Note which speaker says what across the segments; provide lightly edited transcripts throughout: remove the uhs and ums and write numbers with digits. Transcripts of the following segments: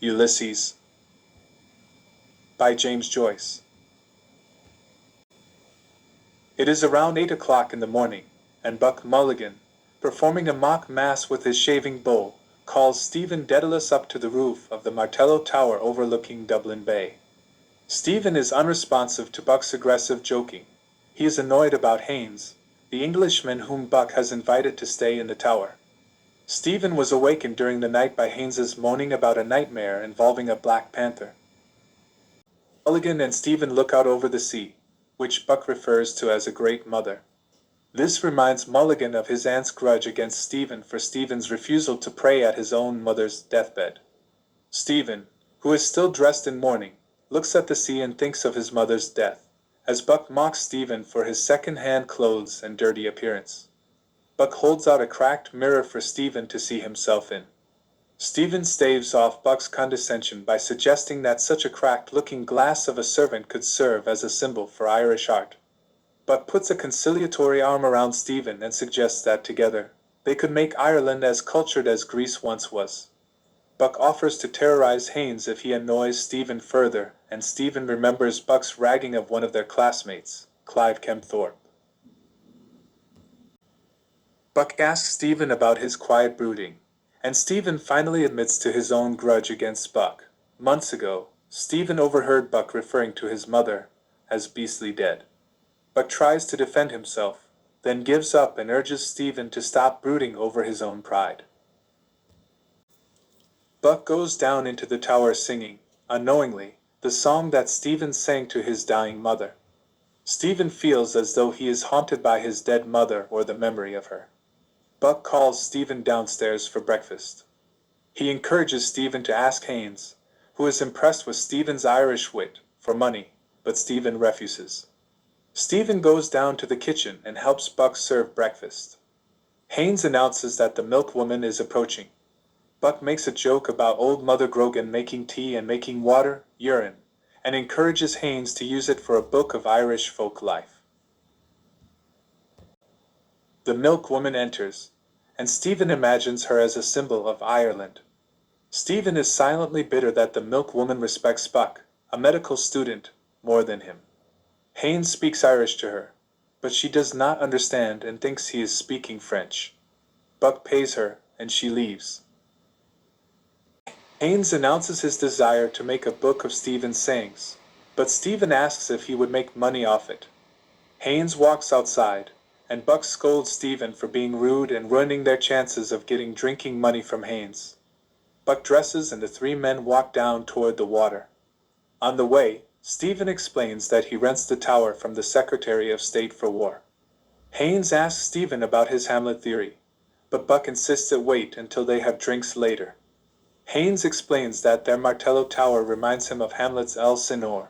Speaker 1: Ulysses by James Joyce. It is around 8 o'clock in the morning, and Buck Mulligan, performing a mock mass with his shaving bowl, calls Stephen Dedalus up to the roof of the Martello Tower overlooking Dublin Bay. Stephen is unresponsive to Buck's aggressive joking. He is annoyed about Haynes, the Englishman whom Buck has invited to stay in the tower. Stephen was awakened during the night by Haynes's moaning about a nightmare involving a black panther. Mulligan and Stephen look out over the sea, which Buck refers to as a great mother. This reminds Mulligan of his aunt's grudge against Stephen for Stephen's refusal to pray at his own mother's deathbed. Stephen, who is still dressed in mourning, looks at the sea and thinks of his mother's death, as Buck mocks Stephen for his second-hand clothes and dirty appearance. Buck holds out a cracked mirror for Stephen to see himself in. Stephen staves off Buck's condescension by suggesting that such a cracked-looking glass of a servant could serve as a symbol for Irish art. Buck puts a conciliatory arm around Stephen and suggests that together, they could make Ireland as cultured as Greece once was. Buck offers to terrorize Haynes if he annoys Stephen further, and Stephen remembers Buck's ragging of one of their classmates, Clive Kempthorpe. Buck asks Stephen about his quiet brooding, and Stephen finally admits to his own grudge against Buck. Months ago, Stephen overheard Buck referring to his mother as beastly dead. Buck tries to defend himself, then gives up and urges Stephen to stop brooding over his own pride. Buck goes down into the tower singing, unknowingly, the song that Stephen sang to his dying mother. Stephen feels as though he is haunted by his dead mother or the memory of her. Buck calls Stephen downstairs for breakfast. He encourages Stephen to ask Haynes, who is impressed with Stephen's Irish wit, for money, but Stephen refuses. Stephen goes down to the kitchen and helps Buck serve breakfast. Haynes announces that the milkwoman is approaching. Buck makes a joke about old Mother Grogan making tea and making water, urine, and encourages Haynes to use it for a book of Irish folk life. The milkwoman enters, and Stephen imagines her as a symbol of Ireland. Stephen is silently bitter that the milkwoman respects Buck, a medical student, more than him. Haynes speaks Irish to her, but she does not understand and thinks he is speaking French. Buck pays her, and she leaves. Haynes announces his desire to make a book of Stephen's sayings, but Stephen asks if he would make money off it. Haynes walks outside, and Buck scolds Stephen for being rude and ruining their chances of getting drinking money from Haynes. Buck dresses and the three men walk down toward the water. On the way, Stephen explains that he rents the tower from the Secretary of State for War. Haynes asks Stephen about his Hamlet theory, but Buck insists it wait until they have drinks later. Haynes explains that their Martello Tower reminds him of Hamlet's Elsinore.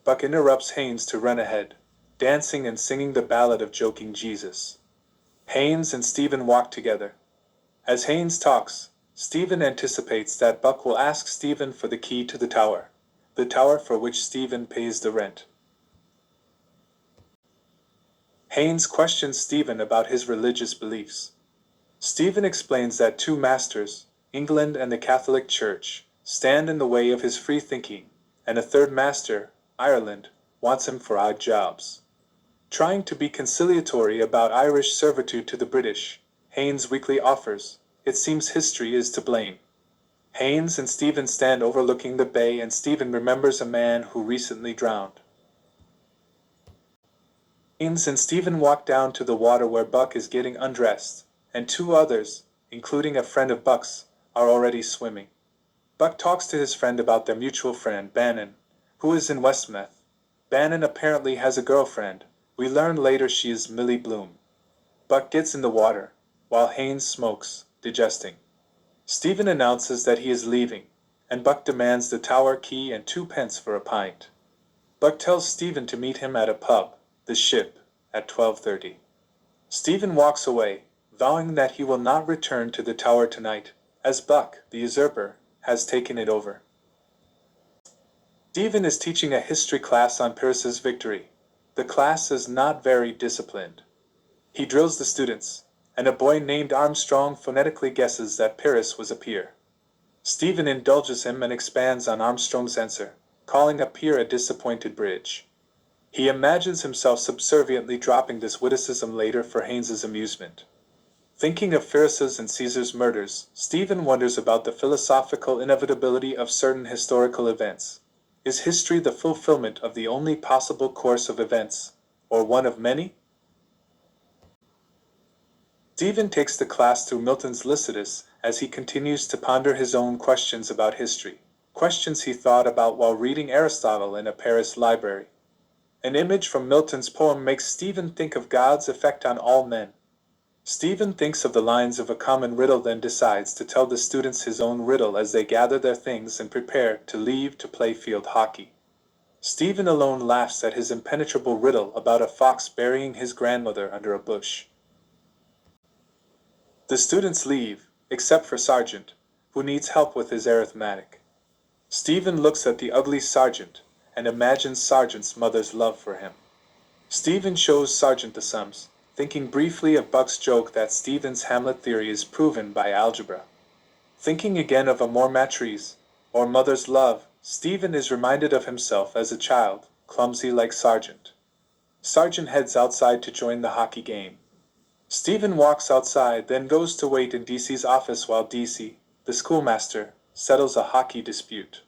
Speaker 1: Buck interrupts Haynes to run ahead, dancing and singing the ballad of Joking Jesus. Haynes and Stephen walk together. As Haynes talks, Stephen anticipates that Buck will ask Stephen for the key to the tower for which Stephen pays the rent. Haynes questions Stephen about his religious beliefs. Stephen explains that two masters, England and the Catholic Church, stand in the way of his free thinking, and a third master, Ireland, wants him for odd jobs. Trying to be conciliatory about Irish servitude to the British, Haynes weakly offers, "It seems history is to blame." Haynes and Stephen stand overlooking the bay, and Stephen remembers a man who recently drowned. Haynes and Stephen walk down to the water where Buck is getting undressed, and two others, including a friend of Buck's, are already swimming. Buck talks to his friend about their mutual friend, Bannon, who is in Westmeath. Bannon apparently has a girlfriend. We learn later she is Millie Bloom. Buck gets in the water, while Haynes smokes, digesting. Stephen announces that he is leaving, and Buck demands the tower key and 2 pence for a pint. Buck tells Stephen to meet him at a pub, the Ship, at 12:30. Stephen walks away, vowing that he will not return to the tower tonight, as Buck, the usurper, has taken it over. Stephen is teaching a history class on Pyrrhus's victory. The class is not very disciplined. He drills the students, and a boy named Armstrong phonetically guesses that Pyrrhus was a peer. Stephen indulges him and expands on Armstrong's answer, calling a pier a disappointed bridge. He imagines himself subserviently dropping this witticism later for Haynes's amusement. Thinking of Pyrrhus's and Caesar's murders, Stephen wonders about the philosophical inevitability of certain historical events. Is history the fulfillment of the only possible course of events, or one of many? Stephen takes the class through Milton's Lycidas as he continues to ponder his own questions about history, questions he thought about while reading Aristotle in a Paris library. An image from Milton's poem makes Stephen think of God's effect on all men. Stephen thinks of the lines of a common riddle, then decides to tell the students his own riddle as they gather their things and prepare to leave to play field hockey. Stephen alone laughs at his impenetrable riddle about a fox burying his grandmother under a bush. The students leave, except for Sargent, who needs help with his arithmetic. Stephen looks at the ugly Sargent and imagines Sargent's mother's love for him. Stephen shows Sargent the sums, thinking briefly of Buck's joke that Stephen's Hamlet theory is proven by algebra. Thinking again of Amor Matris, or mother's love, Stephen is reminded of himself as a child, clumsy like Sargent. Sargent heads outside to join the hockey game. Stephen walks outside, then goes to wait in DC's office while DC, the schoolmaster, settles a hockey dispute.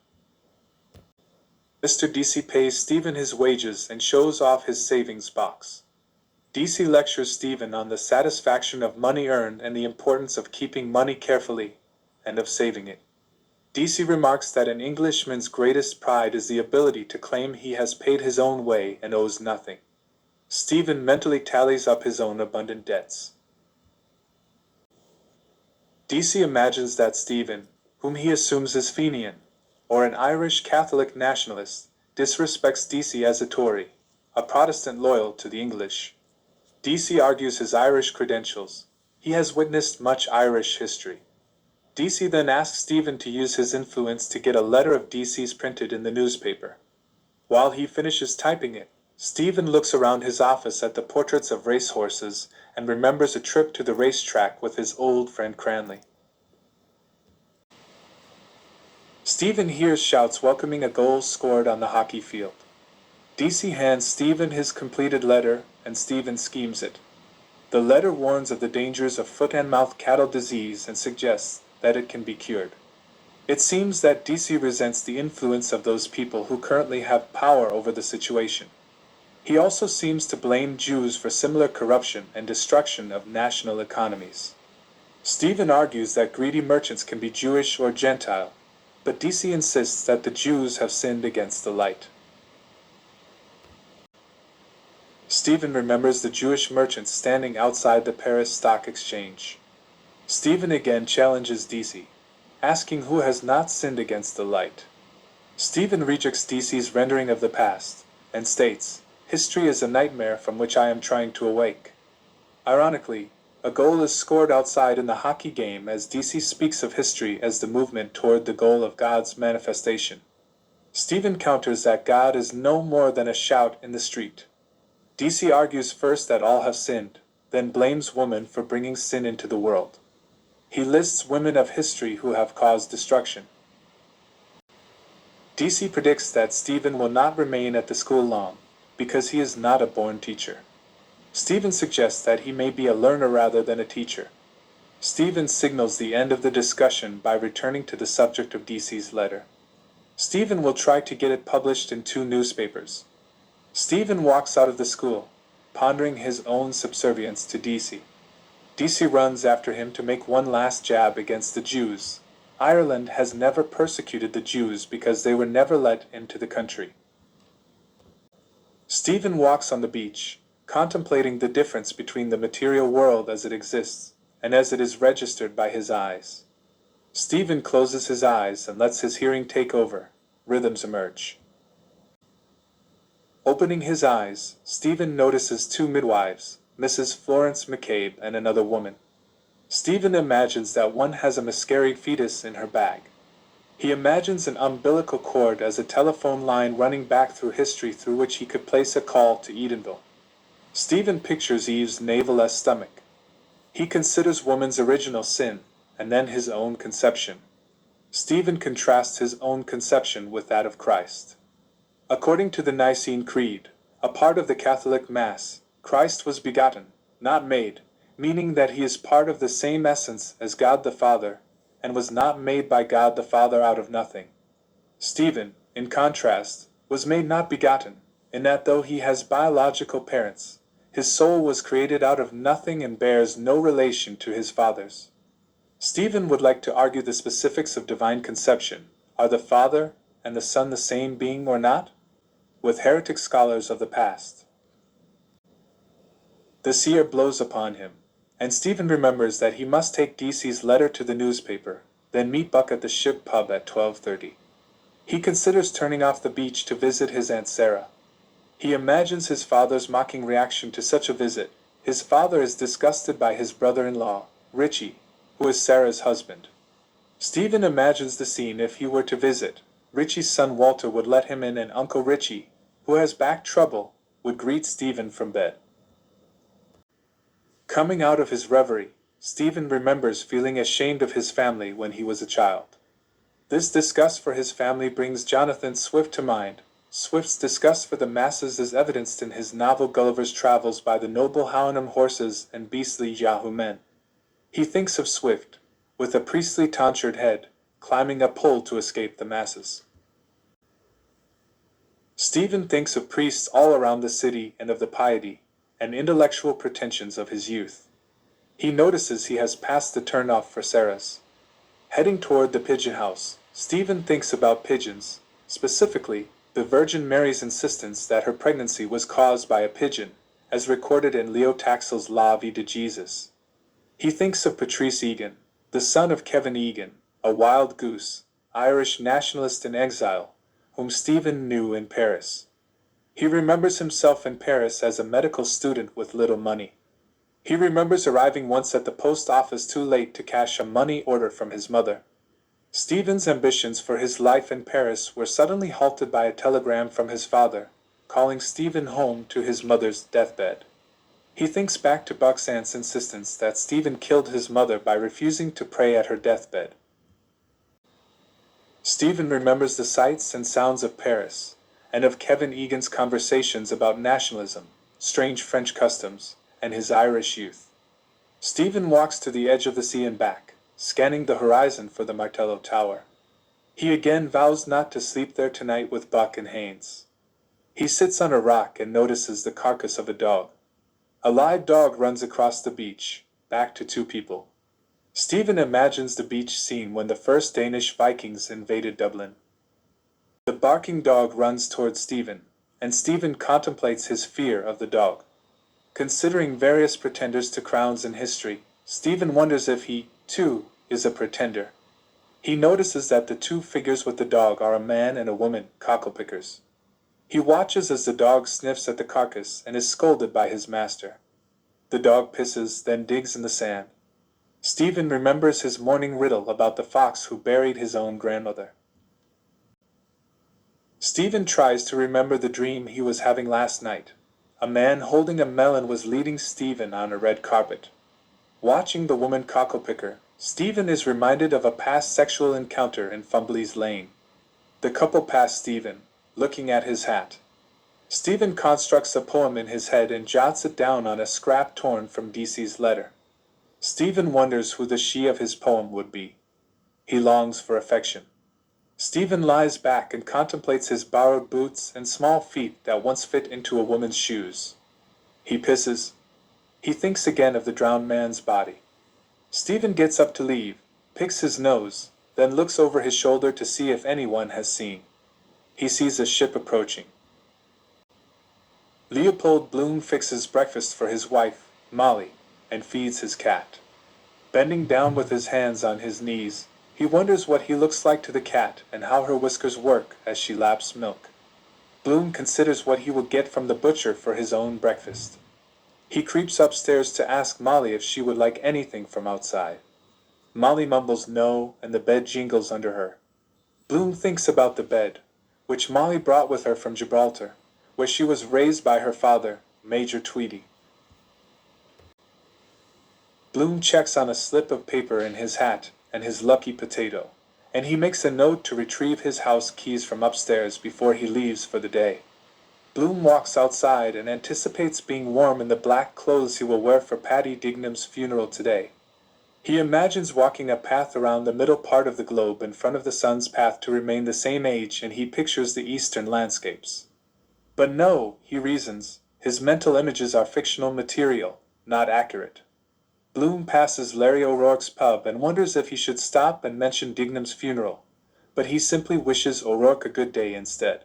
Speaker 1: Mr. DC pays Stephen his wages and shows off his savings box. DC lectures Stephen on the satisfaction of money earned and the importance of keeping money carefully, and of saving it. DC remarks that an Englishman's greatest pride is the ability to claim he has paid his own way and owes nothing. Stephen mentally tallies up his own abundant debts. DC imagines that Stephen, whom he assumes is Fenian, or an Irish Catholic nationalist, disrespects DC as a Tory, a Protestant loyal to the English. DC argues his Irish credentials. He has witnessed much Irish history. DC then asks Stephen to use his influence to get a letter of DC's printed in the newspaper. While he finishes typing it, Stephen looks around his office at the portraits of racehorses and remembers a trip to the racetrack with his old friend Cranley. Stephen hears shouts welcoming a goal scored on the hockey field. DC hands Stephen his completed letter, and Stephen schemes it. The letter warns of the dangers of foot and mouth cattle disease and suggests that it can be cured. It seems that DC resents the influence of those people who currently have power over the situation. He also seems to blame Jews for similar corruption and destruction of national economies. Stephen argues that greedy merchants can be Jewish or Gentile, but DC insists that the Jews have sinned against the light. Stephen remembers the Jewish merchants standing outside the Paris Stock Exchange. Stephen again challenges DC, asking who has not sinned against the light. Stephen rejects DC's rendering of the past, and states, "History is a nightmare from which I am trying to awake." Ironically, a goal is scored outside in the hockey game as DC speaks of history as the movement toward the goal of God's manifestation. Stephen counters that God is no more than a shout in the street. DC argues first that all have sinned, then blames woman for bringing sin into the world. He lists women of history who have caused destruction. DC predicts that Stephen will not remain at the school long, because he is not a born teacher. Stephen suggests that he may be a learner rather than a teacher. Stephen signals the end of the discussion by returning to the subject of DC's letter. Stephen will try to get it published in 2 newspapers. Stephen walks out of the school, pondering his own subservience to DC. DC runs after him to make one last jab against the Jews. Ireland has never persecuted the Jews because they were never let into the country. Stephen walks on the beach, contemplating the difference between the material world as it exists and as it is registered by his eyes. Stephen closes his eyes and lets his hearing take over. Rhythms emerge. Opening his eyes, Stephen notices 2 midwives, Mrs. Florence McCabe and another woman. Stephen imagines that one has a miscarried fetus in her bag. He imagines an umbilical cord as a telephone line running back through history through which he could place a call to Edenville. Stephen pictures Eve's navel-less stomach. He considers woman's original sin, and then his own conception. Stephen contrasts his own conception with that of Christ. According to the Nicene Creed, a part of the Catholic Mass, Christ was begotten, not made, meaning that he is part of the same essence as God the Father, and was not made by God the Father out of nothing. Stephen, in contrast, was made not begotten, in that though he has biological parents, his soul was created out of nothing and bears no relation to his father's. Stephen would like to argue the specifics of divine conception. Are the Father and the Son the same being or not? With heretic scholars of the past. The seer blows upon him, and Stephen remembers that he must take DC's letter to the newspaper, then meet Buck at the Ship Pub at 12:30. He considers turning off the beach to visit his Aunt Sarah. He imagines his father's mocking reaction to such a visit. His father is disgusted by his brother-in-law, Richie, who is Sarah's husband. Stephen imagines the scene if he were to visit. Richie's son Walter would let him in, and Uncle Richie, who has back trouble, would greet Stephen from bed. Coming out of his reverie, Stephen remembers feeling ashamed of his family when he was a child. This disgust for his family brings Jonathan Swift to mind. Swift's disgust for the masses is evidenced in his novel Gulliver's Travels by the noble Houyhnhnm horses and beastly Yahoo men. He thinks of Swift, with a priestly tonsured head, climbing a pole to escape the masses. Stephen thinks of priests all around the city and of the piety and intellectual pretensions of his youth. He notices he has passed the turn-off for Sarah's. Heading toward the pigeon house, Stephen thinks about pigeons, specifically, the Virgin Mary's insistence that her pregnancy was caused by a pigeon, as recorded in Leo Taxil's La Vie de Jesus. He thinks of Patrice Egan, the son of Kevin Egan, a wild goose, Irish nationalist in exile, whom Stephen knew in Paris. He remembers himself in Paris as a medical student with little money. He remembers arriving once at the post office too late to cash a money order from his mother. Stephen's ambitions for his life in Paris were suddenly halted by a telegram from his father, calling Stephen home to his mother's deathbed. He thinks back to Buck's aunt's insistence that Stephen killed his mother by refusing to pray at her deathbed. Stephen remembers the sights and sounds of Paris, and of Kevin Egan's conversations about nationalism, strange French customs, and his Irish youth. Stephen walks to the edge of the sea and back, scanning the horizon for the Martello Tower. He again vows not to sleep there tonight with Buck and Haynes. He sits on a rock and notices the carcass of a dog. A live dog runs across the beach, back to two people. Stephen imagines the beach scene when the first Danish Vikings invaded Dublin. The barking dog runs towards Stephen, and Stephen contemplates his fear of the dog. Considering various pretenders to crowns in history, Stephen wonders if he, too, is a pretender. He notices that the two figures with the dog are a man and a woman, cocklepickers. He watches as the dog sniffs at the carcass and is scolded by his master. The dog pisses, then digs in the sand. Stephen remembers his morning riddle about the fox who buried his own grandmother. Stephen tries to remember the dream he was having last night. A man holding a melon was leading Stephen on a red carpet. Watching the woman cocklepicker, Stephen is reminded of a past sexual encounter in Fumbly's Lane. The couple pass Stephen, looking at his hat. Stephen constructs a poem in his head and jots it down on a scrap torn from DC's letter. Stephen wonders who the she of his poem would be. He longs for affection. Stephen lies back and contemplates his borrowed boots and small feet that once fit into a woman's shoes. He pisses. He thinks again of the drowned man's body. Stephen gets up to leave, picks his nose, then looks over his shoulder to see if anyone has seen. He sees a ship approaching. Leopold Bloom fixes breakfast for his wife, Molly, and feeds his cat. Bending down with his hands on his knees, he wonders what he looks like to the cat and how her whiskers work as she laps milk. Bloom considers what he will get from the butcher for his own breakfast. He creeps upstairs to ask Molly if she would like anything from outside. Molly mumbles no, and the bed jingles under her. Bloom thinks about the bed, which Molly brought with her from Gibraltar, where she was raised by her father, Major Tweedy. Bloom checks on a slip of paper in his hat and his lucky potato, and he makes a note to retrieve his house keys from upstairs before he leaves for the day. Bloom walks outside and anticipates being warm in the black clothes he will wear for Paddy Dignam's funeral today. He imagines walking a path around the middle part of the globe in front of the sun's path to remain the same age, and he pictures the eastern landscapes. But no, he reasons, his mental images are fictional material, not accurate. Bloom passes Larry O'Rourke's pub and wonders if he should stop and mention Dignam's funeral, but he simply wishes O'Rourke a good day instead.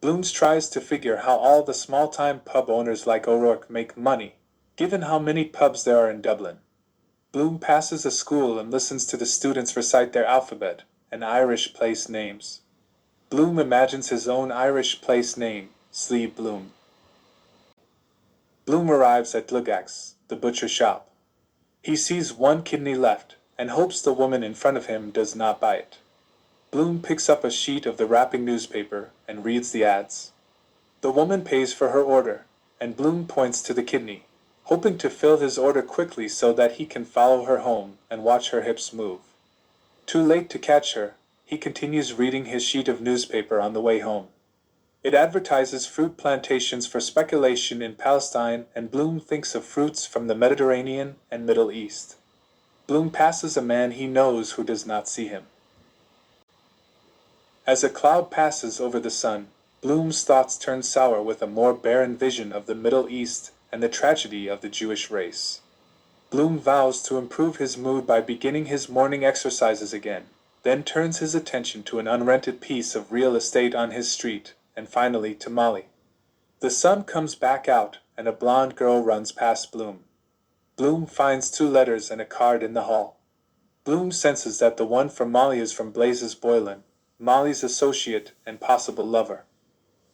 Speaker 1: Bloom tries to figure how all the small-time pub owners like O'Rourke make money, given how many pubs there are in Dublin. Bloom passes a school and listens to the students recite their alphabet and Irish place names. Bloom imagines his own Irish place name, Slieve Bloom. Bloom arrives at Dlugax, the butcher shop. He sees one kidney left and hopes the woman in front of him does not buy it. Bloom picks up a sheet of the wrapping newspaper and reads the ads. The woman pays for her order, and Bloom points to the kidney, hoping to fill his order quickly so that he can follow her home and watch her hips move. Too late to catch her, he continues reading his sheet of newspaper on the way home. It advertises fruit plantations for speculation in Palestine, and Bloom thinks of fruits from the Mediterranean and Middle East. Bloom passes a man he knows who does not see him. As a cloud passes over the sun, Bloom's thoughts turn sour with a more barren vision of the Middle East and the tragedy of the Jewish race. Bloom vows to improve his mood by beginning his morning exercises again, then turns his attention to an unrented piece of real estate on his street, and finally to Molly. The sun comes back out, and a blonde girl runs past Bloom. Bloom finds 2 letters and a card in the hall. Bloom senses that the one from Molly is from Blazes Boylan, Molly's associate and possible lover.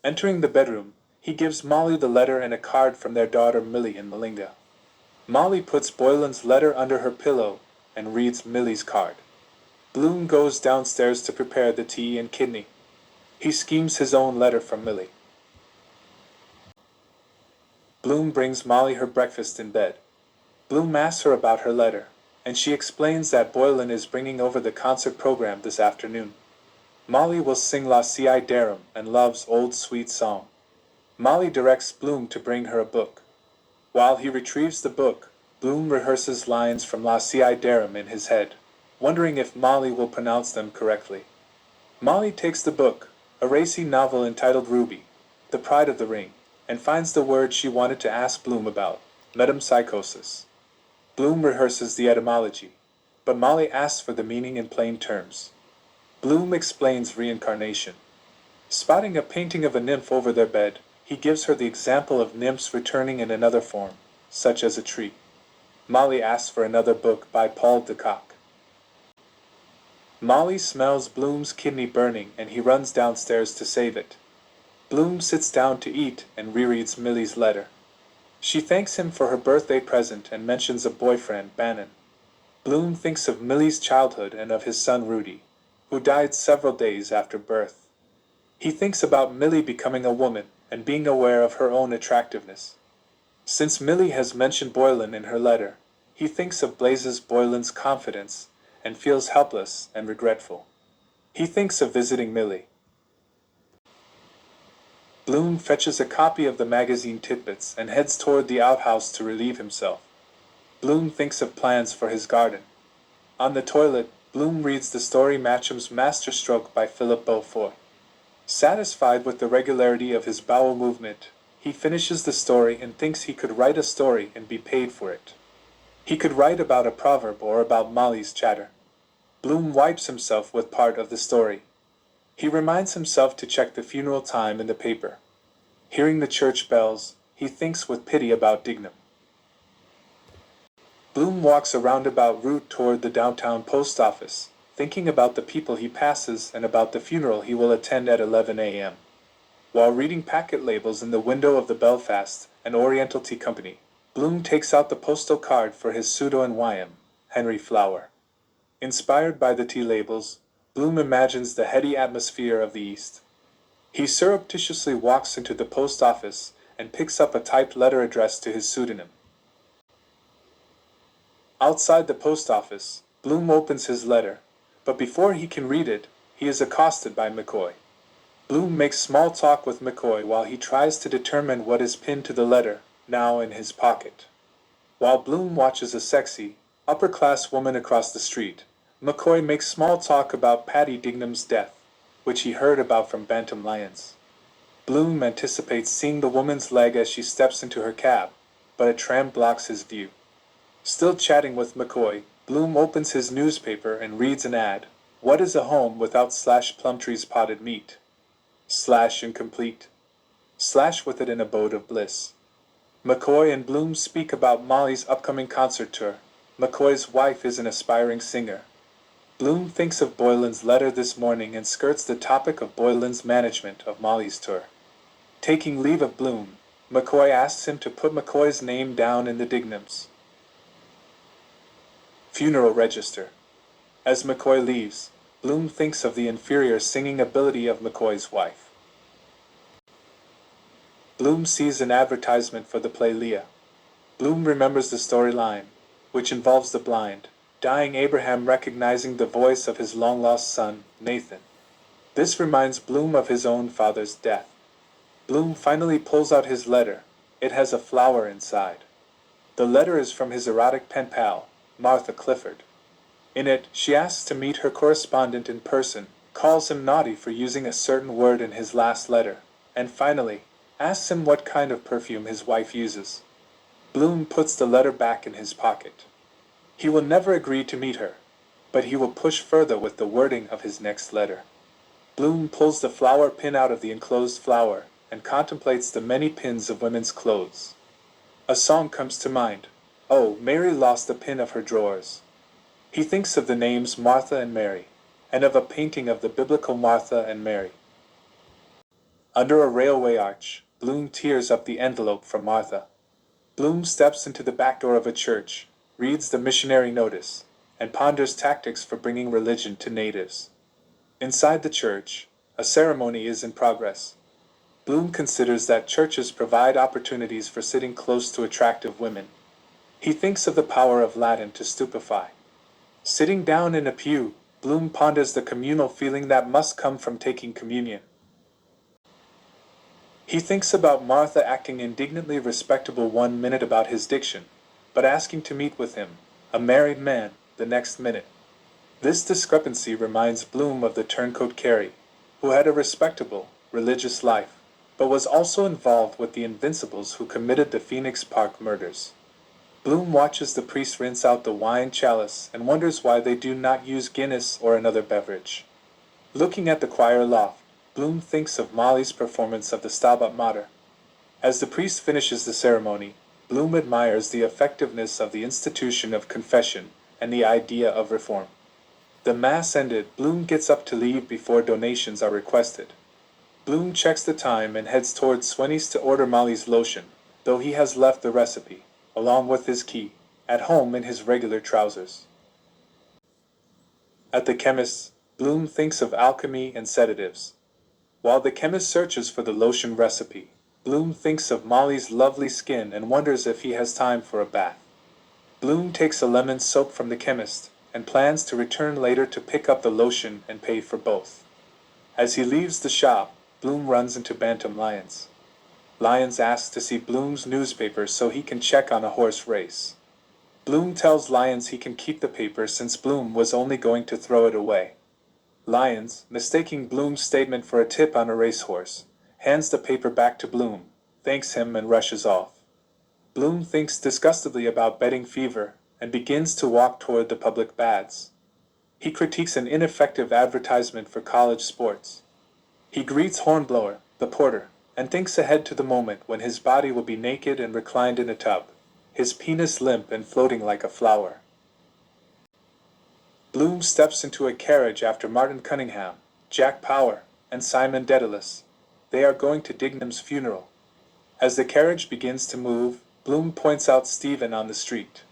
Speaker 1: Entering the bedroom, he gives Molly the letter and a card from their daughter Millie in Malinga. Molly puts Boylan's letter under her pillow and reads Millie's card. Bloom goes downstairs to prepare the tea and kidney. He schemes his own letter from Millie. Bloom brings Molly her breakfast in bed. Bloom asks her about her letter, and she explains that Boylan is bringing over the concert program this afternoon. Molly will sing La Ci Darum and Love's Old Sweet Song. Molly directs Bloom to bring her a book. While he retrieves the book, Bloom rehearses lines from La Ci Darum in his head, wondering if Molly will pronounce them correctly. Molly takes the book, a racy novel entitled Ruby, The Pride of the Ring, and finds the word she wanted to ask Bloom about, metempsychosis. Bloom rehearses the etymology, but Molly asks for the meaning in plain terms. Bloom explains reincarnation. Spotting a painting of a nymph over their bed, he gives her the example of nymphs returning in another form, such as a tree. Molly asks for another book by Paul de Kock. Molly smells Bloom's kidney burning and he runs downstairs to save it. Bloom sits down to eat and rereads Millie's letter. She thanks him for her birthday present and mentions a boyfriend, Bannon. Bloom thinks of Millie's childhood and of his son Rudy, who died several days after birth. He thinks about Millie becoming a woman and being aware of her own attractiveness. Since Millie has mentioned Boylan in her letter, he thinks of Blazes Boylan's confidence and feels helpless and regretful. He thinks of visiting Millie. Bloom fetches a copy of the magazine Tidbits and heads toward the outhouse to relieve himself. Bloom thinks of plans for his garden. On the toilet, Bloom reads the story Matcham's Masterstroke by Philip Beaufort. Satisfied with the regularity of his bowel movement, he finishes the story and thinks he could write a story and be paid for it. He could write about a proverb or about Molly's chatter. Bloom wipes himself with part of the story. He reminds himself to check the funeral time in the paper. Hearing the church bells, he thinks with pity about Dignam. Bloom walks a roundabout route toward the downtown post office, thinking about the people he passes and about the funeral he will attend at 11 a.m. While reading packet labels in the window of the Belfast and Oriental Tea Company, Bloom takes out the postal card for his pseudo-NYM, Henry Flower. Inspired by the tea labels, Bloom imagines the heady atmosphere of the East. He surreptitiously walks into the post office and picks up a typed letter addressed to his pseudonym. Outside the post office, Bloom opens his letter, But before he can read it, he is accosted by McCoy. Bloom makes small talk with McCoy while he tries to determine what is pinned to the letter, now in his pocket. While Bloom watches a sexy, upper-class woman across the street, McCoy makes small talk about Paddy Dignam's death, which he heard about from Bantam Lyons. Bloom anticipates seeing the woman's leg as she steps into her cab, but a tram blocks his view. Still chatting with McCoy, Bloom opens his newspaper and reads an ad. What is a home without /Plumtree's potted meat? /incomplete. /with it an abode of bliss. McCoy and Bloom speak about Molly's upcoming concert tour. McCoy's wife is an aspiring singer. Bloom thinks of Boylan's letter this morning and skirts the topic of Boylan's management of Molly's tour. Taking leave of Bloom, McCoy asks him to put McCoy's name down in the Dignams' funeral register. As McCoy leaves, Bloom thinks of the inferior singing ability of McCoy's wife. Bloom sees an advertisement for the play Leah. Bloom remembers the storyline, which involves the blind, dying Abraham recognizing the voice of his long-lost son, Nathan. This reminds Bloom of his own father's death. Bloom finally pulls out his letter. It has a flower inside. The letter is from his erotic pen pal, Martha Clifford. In it, she asks to meet her correspondent in person, calls him naughty for using a certain word in his last letter, and finally, asks him what kind of perfume his wife uses. Bloom puts the letter back in his pocket. He will never agree to meet her, but he will push further with the wording of his next letter. Bloom pulls the flower pin out of the enclosed flower and contemplates the many pins of women's clothes. A song comes to mind. Oh, Mary lost the pin of her drawers. He thinks of the names Martha and Mary, and of a painting of the biblical Martha and Mary. Under a railway arch, Bloom tears up the envelope from Martha. Bloom steps into the back door of a church, reads the missionary notice, and ponders tactics for bringing religion to natives. Inside the church, a ceremony is in progress. Bloom considers that churches provide opportunities for sitting close to attractive women. He thinks of the power of Latin to stupefy. Sitting down in a pew, Bloom ponders the communal feeling that must come from taking communion. He thinks about Martha acting indignantly respectable 1 minute about his diction, but asking to meet with him, a married man, the next minute. This discrepancy reminds Bloom of the turncoat Carey, who had a respectable, religious life, but was also involved with the Invincibles who committed the Phoenix Park murders. Bloom watches the priest rinse out the wine chalice and wonders why they do not use Guinness or another beverage. Looking at the choir loft, Bloom thinks of Molly's performance of the Stabat Mater. As the priest finishes the ceremony, Bloom admires the effectiveness of the institution of confession and the idea of reform. The Mass ended, Bloom gets up to leave before donations are requested. Bloom checks the time and heads towards Swenny's to order Molly's lotion, though he has left the recipe, along with his key, at home in his regular trousers. At the chemist's, Bloom thinks of alchemy and sedatives. While the chemist searches for the lotion recipe, Bloom thinks of Molly's lovely skin and wonders if he has time for a bath. Bloom takes a lemon soap from the chemist and plans to return later to pick up the lotion and pay for both. As he leaves the shop, Bloom runs into Bantam Lyons. Lyons asks to see Bloom's newspaper so he can check on a horse race. Bloom tells Lyons he can keep the paper since Bloom was only going to throw it away. Lyons, mistaking Bloom's statement for a tip on a racehorse, hands the paper back to Bloom, thanks him and rushes off. Bloom thinks disgustedly about betting fever and begins to walk toward the public baths. He critiques an ineffective advertisement for college sports. He greets Hornblower, the porter, and thinks ahead to the moment when his body will be naked and reclined in a tub, his penis limp and floating like a flower. Bloom steps into a carriage after Martin Cunningham, Jack Power, and Simon Dedalus. They are going to Dignam's funeral. As the carriage begins to move, Bloom points out Stephen on the street.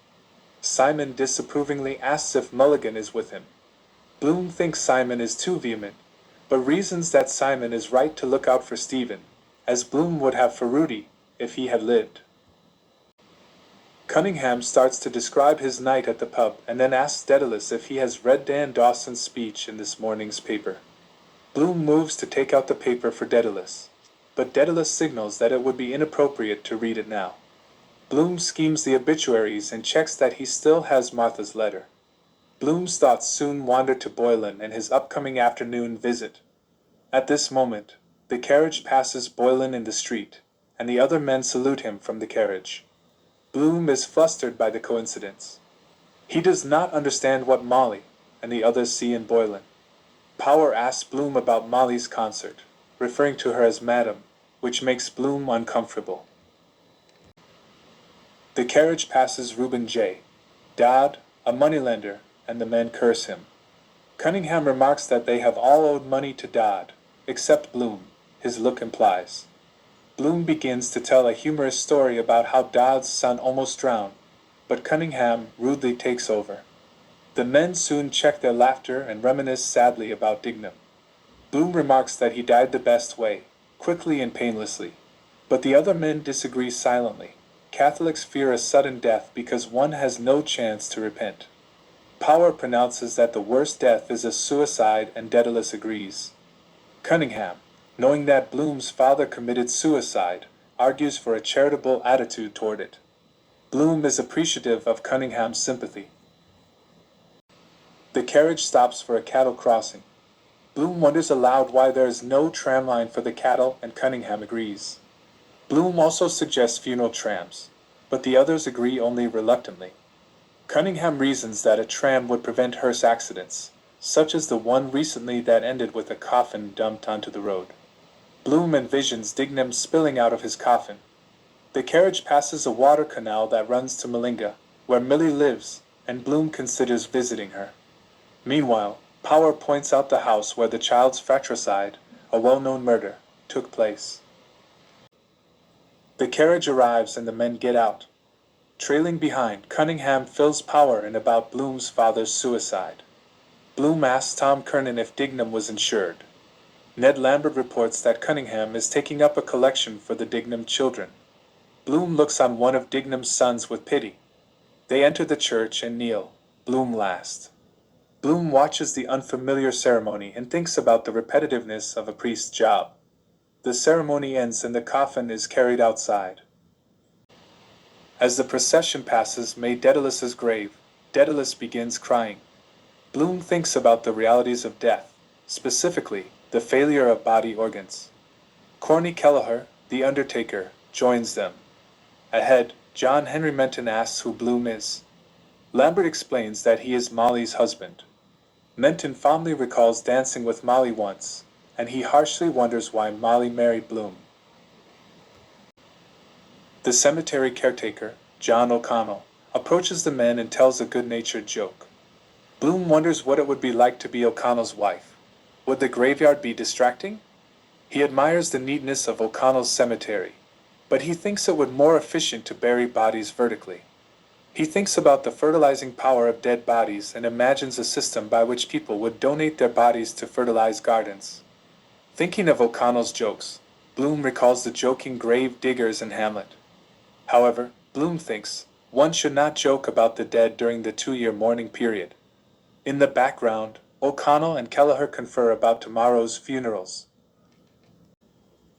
Speaker 1: Simon disapprovingly asks if Mulligan is with him. Bloom thinks Simon is too vehement, but reasons that Simon is right to look out for Stephen, as Bloom would have for Rudy if he had lived. Cunningham starts to describe his night at the pub and then asks Dedalus if he has read Dan Dawson's speech in this morning's paper. Bloom moves to take out the paper for Dedalus, but Dedalus signals that it would be inappropriate to read it now. Bloom schemes the obituaries and checks that he still has Martha's letter. Bloom's thoughts soon wander to Boylan and his upcoming afternoon visit. At this moment, the carriage passes Boylan in the street, and the other men salute him from the carriage. Bloom is flustered by the coincidence. He does not understand what Molly and the others see in Boylan. Power asks Bloom about Molly's concert, referring to her as Madam, which makes Bloom uncomfortable. The carriage passes Reuben J. Dodd, a moneylender, and the men curse him. Cunningham remarks that they have all owed money to Dodd, except Bloom, his look implies. Bloom begins to tell a humorous story about how Dodd's son almost drowned, but Cunningham rudely takes over. The men soon check their laughter and reminisce sadly about Dignam. Bloom remarks that he died the best way, quickly and painlessly, but the other men disagree silently. Catholics fear a sudden death because one has no chance to repent. Power pronounces that the worst death is a suicide and Dedalus agrees. Cunningham, knowing that Bloom's father committed suicide, argues for a charitable attitude toward it. Bloom is appreciative of Cunningham's sympathy. The carriage stops for a cattle crossing. Bloom wonders aloud why there is no tram line for the cattle, and Cunningham agrees. Bloom also suggests funeral trams, but the others agree only reluctantly. Cunningham reasons that a tram would prevent hearse accidents, such as the one recently that ended with a coffin dumped onto the road. Bloom envisions Dignam spilling out of his coffin. The carriage passes a water canal that runs to Malinga, where Millie lives, and Bloom considers visiting her. Meanwhile, Power points out the house where the child's fratricide, a well-known murder, took place. The carriage arrives and the men get out. Trailing behind, Cunningham fills Power in about Bloom's father's suicide. Bloom asks Tom Kernan if Dignam was insured. Ned Lambert reports that Cunningham is taking up a collection for the Dignam children. Bloom looks on one of Dignam's sons with pity. They enter the church and kneel, Bloom last. Bloom watches the unfamiliar ceremony and thinks about the repetitiveness of a priest's job. The ceremony ends and the coffin is carried outside. As the procession passes May Dedalus's grave, Dedalus begins crying. Bloom thinks about the realities of death, specifically the failure of body organs. Corny Kelleher, the undertaker, joins them. Ahead, John Henry Menton asks who Bloom is. Lambert explains that he is Molly's husband. Menton fondly recalls dancing with Molly once, and he harshly wonders why Molly married Bloom. The cemetery caretaker, John O'Connell, approaches the men and tells a good-natured joke. Bloom wonders what it would be like to be O'Connell's wife. Would the graveyard be distracting? He admires the neatness of O'Connell's cemetery, but he thinks it would be more efficient to bury bodies vertically. He thinks about the fertilizing power of dead bodies and imagines a system by which people would donate their bodies to fertilize gardens. Thinking of O'Connell's jokes, Bloom recalls the joking grave diggers in Hamlet. However, Bloom thinks one should not joke about the dead during the 2-year mourning period. In the background, O'Connell and Kelleher confer about tomorrow's funerals.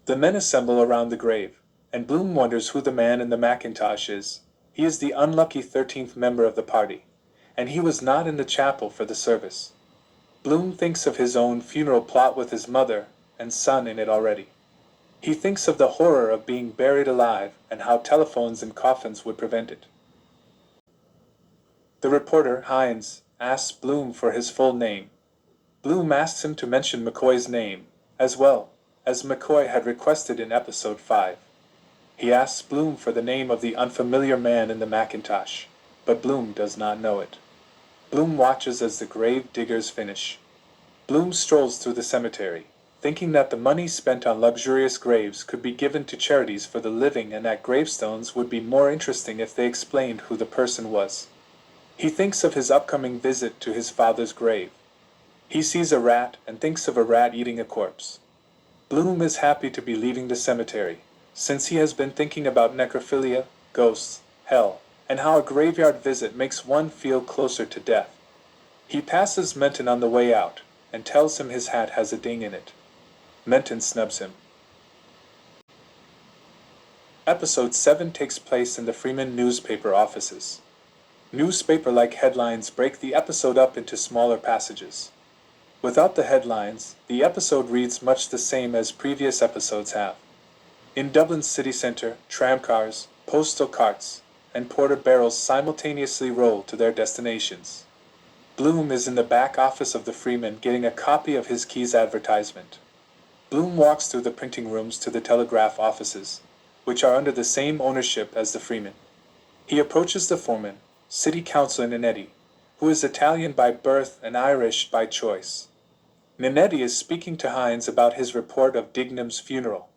Speaker 1: The men assemble around the grave, and Bloom wonders who the man in the Macintosh is. He is the unlucky 13th member of the party, and he was not in the chapel for the service. Bloom thinks of his own funeral plot with his mother and son in it already. He thinks of the horror of being buried alive and how telephones and coffins would prevent it. The reporter, Hines, asks Bloom for his full name. Bloom asks him to mention McCoy's name, as well, as McCoy had requested in episode 5. He asks Bloom for the name of the unfamiliar man in the Macintosh, but Bloom does not know it. Bloom watches as the grave diggers finish. Bloom strolls through the cemetery, thinking that the money spent on luxurious graves could be given to charities for the living and that gravestones would be more interesting if they explained who the person was. He thinks of his upcoming visit to his father's grave. He sees a rat and thinks of a rat eating a corpse. Bloom is happy to be leaving the cemetery, since he has been thinking about necrophilia, ghosts, hell, and how a graveyard visit makes one feel closer to death. He passes Menton on the way out, and tells him his hat has a ding in it. Menton snubs him. Episode 7 takes place in the Freeman newspaper offices. Newspaper-like headlines break the episode up into smaller passages. Without the headlines, the episode reads much the same as previous episodes have. In Dublin city centre, tramcars, postal carts, and porter barrels simultaneously roll to their destinations. Bloom is in the back office of the Freeman getting a copy of his Keys advertisement. Bloom walks through the printing rooms to the telegraph offices, which are under the same ownership as the Freeman. He approaches the foreman, City Councillor Ninetti, who is Italian by birth and Irish by choice. Ninetti is speaking to Hines about his report of Dignam's funeral.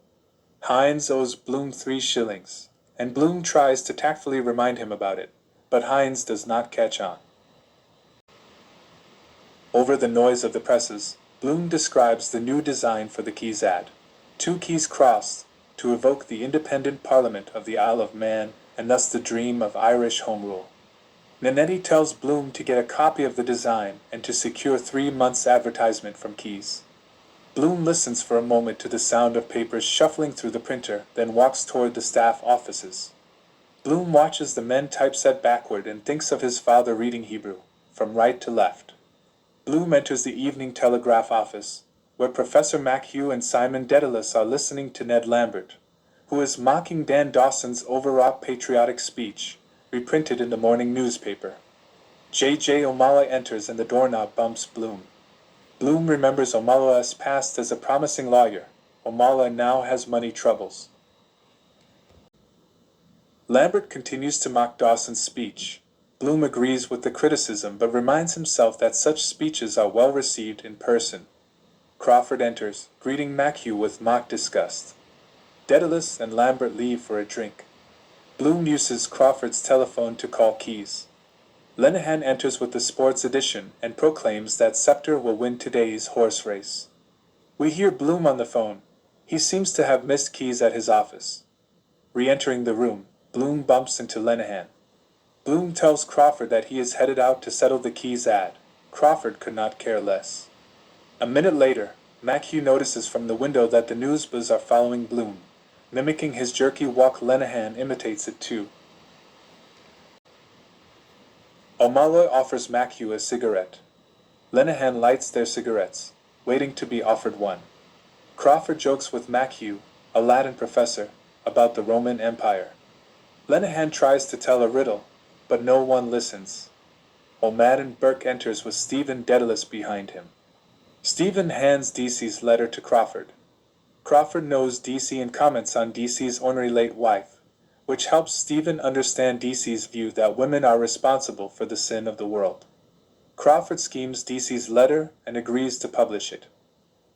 Speaker 1: Hines owes Bloom 3 shillings, and Bloom tries to tactfully remind him about it, but Hines does not catch on. Over the noise of the presses, Bloom describes the new design for the Keys ad. 2 keys crossed, to evoke the independent Parliament of the Isle of Man and thus the dream of Irish Home Rule. Ninetti tells Bloom to get a copy of the design and to secure 3 months' advertisement from Keys. Bloom listens for a moment to the sound of papers shuffling through the printer, then walks toward the staff offices. Bloom watches the men typeset backward and thinks of his father reading Hebrew, from right to left. Bloom enters the Evening Telegraph office, where Professor Machew and Simon Dedalus are listening to Ned Lambert, who is mocking Dan Dawson's overwrought patriotic speech, reprinted in the morning newspaper. J.J. O'Malley enters and the doorknob bumps Bloom. Bloom remembers O'Malley's past as a promising lawyer. O'Malley now has money troubles. Lambert continues to mock Dawson's speech. Bloom agrees with the criticism but reminds himself that such speeches are well received in person. Crawford enters, greeting Machew with mock disgust. Dedalus and Lambert leave for a drink. Bloom uses Crawford's telephone to call Keys. Lenihan enters with the sports edition and proclaims that Scepter will win today's horse race. We hear Bloom on the phone. He seems to have missed Keys at his office. Re-entering the room, Bloom bumps into Lenihan. Bloom tells Crawford that he is headed out to settle the Keys ad. Crawford could not care less. A minute later, Machew notices from the window that the newsboys are following Bloom. Mimicking his jerky walk, Lenihan imitates it too. O'Malley offers Machew a cigarette. Lenihan lights their cigarettes, waiting to be offered one. Crawford jokes with Machew, a Latin professor, about the Roman Empire. Lenihan tries to tell a riddle, but no one listens. O'Madden Burke enters with Stephen Dedalus behind him. Stephen hands DC's letter to Crawford. Crawford knows DC and comments on DC's ornery late wife, which helps Stephen understand DC's view that women are responsible for the sin of the world. Crawford schemes DC's letter and agrees to publish it.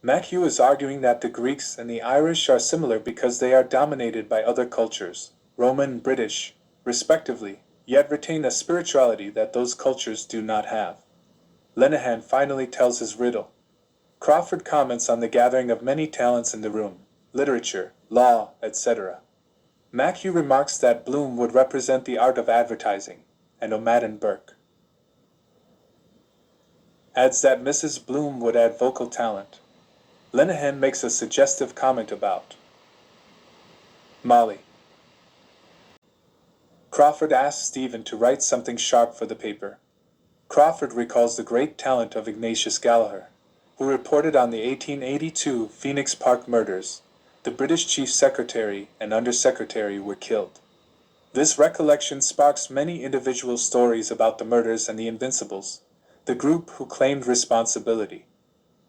Speaker 1: Machew is arguing that the Greeks and the Irish are similar because they are dominated by other cultures, Roman and British, respectively, yet retain a spirituality that those cultures do not have. Lenihan finally tells his riddle. Crawford comments on the gathering of many talents in the room, literature, law, etc. Machew remarks that Bloom would represent the art of advertising, and O'Madden Burke adds that Mrs. Bloom would add vocal talent. Lenihan makes a suggestive comment about Molly. Crawford asks Stephen to write something sharp for the paper. Crawford recalls the great talent of Ignatius Gallagher, who reported on the 1882 Phoenix Park murders. The British Chief Secretary and Under-Secretary were killed. This recollection sparks many individual stories about the murders and the Invincibles, the group who claimed responsibility.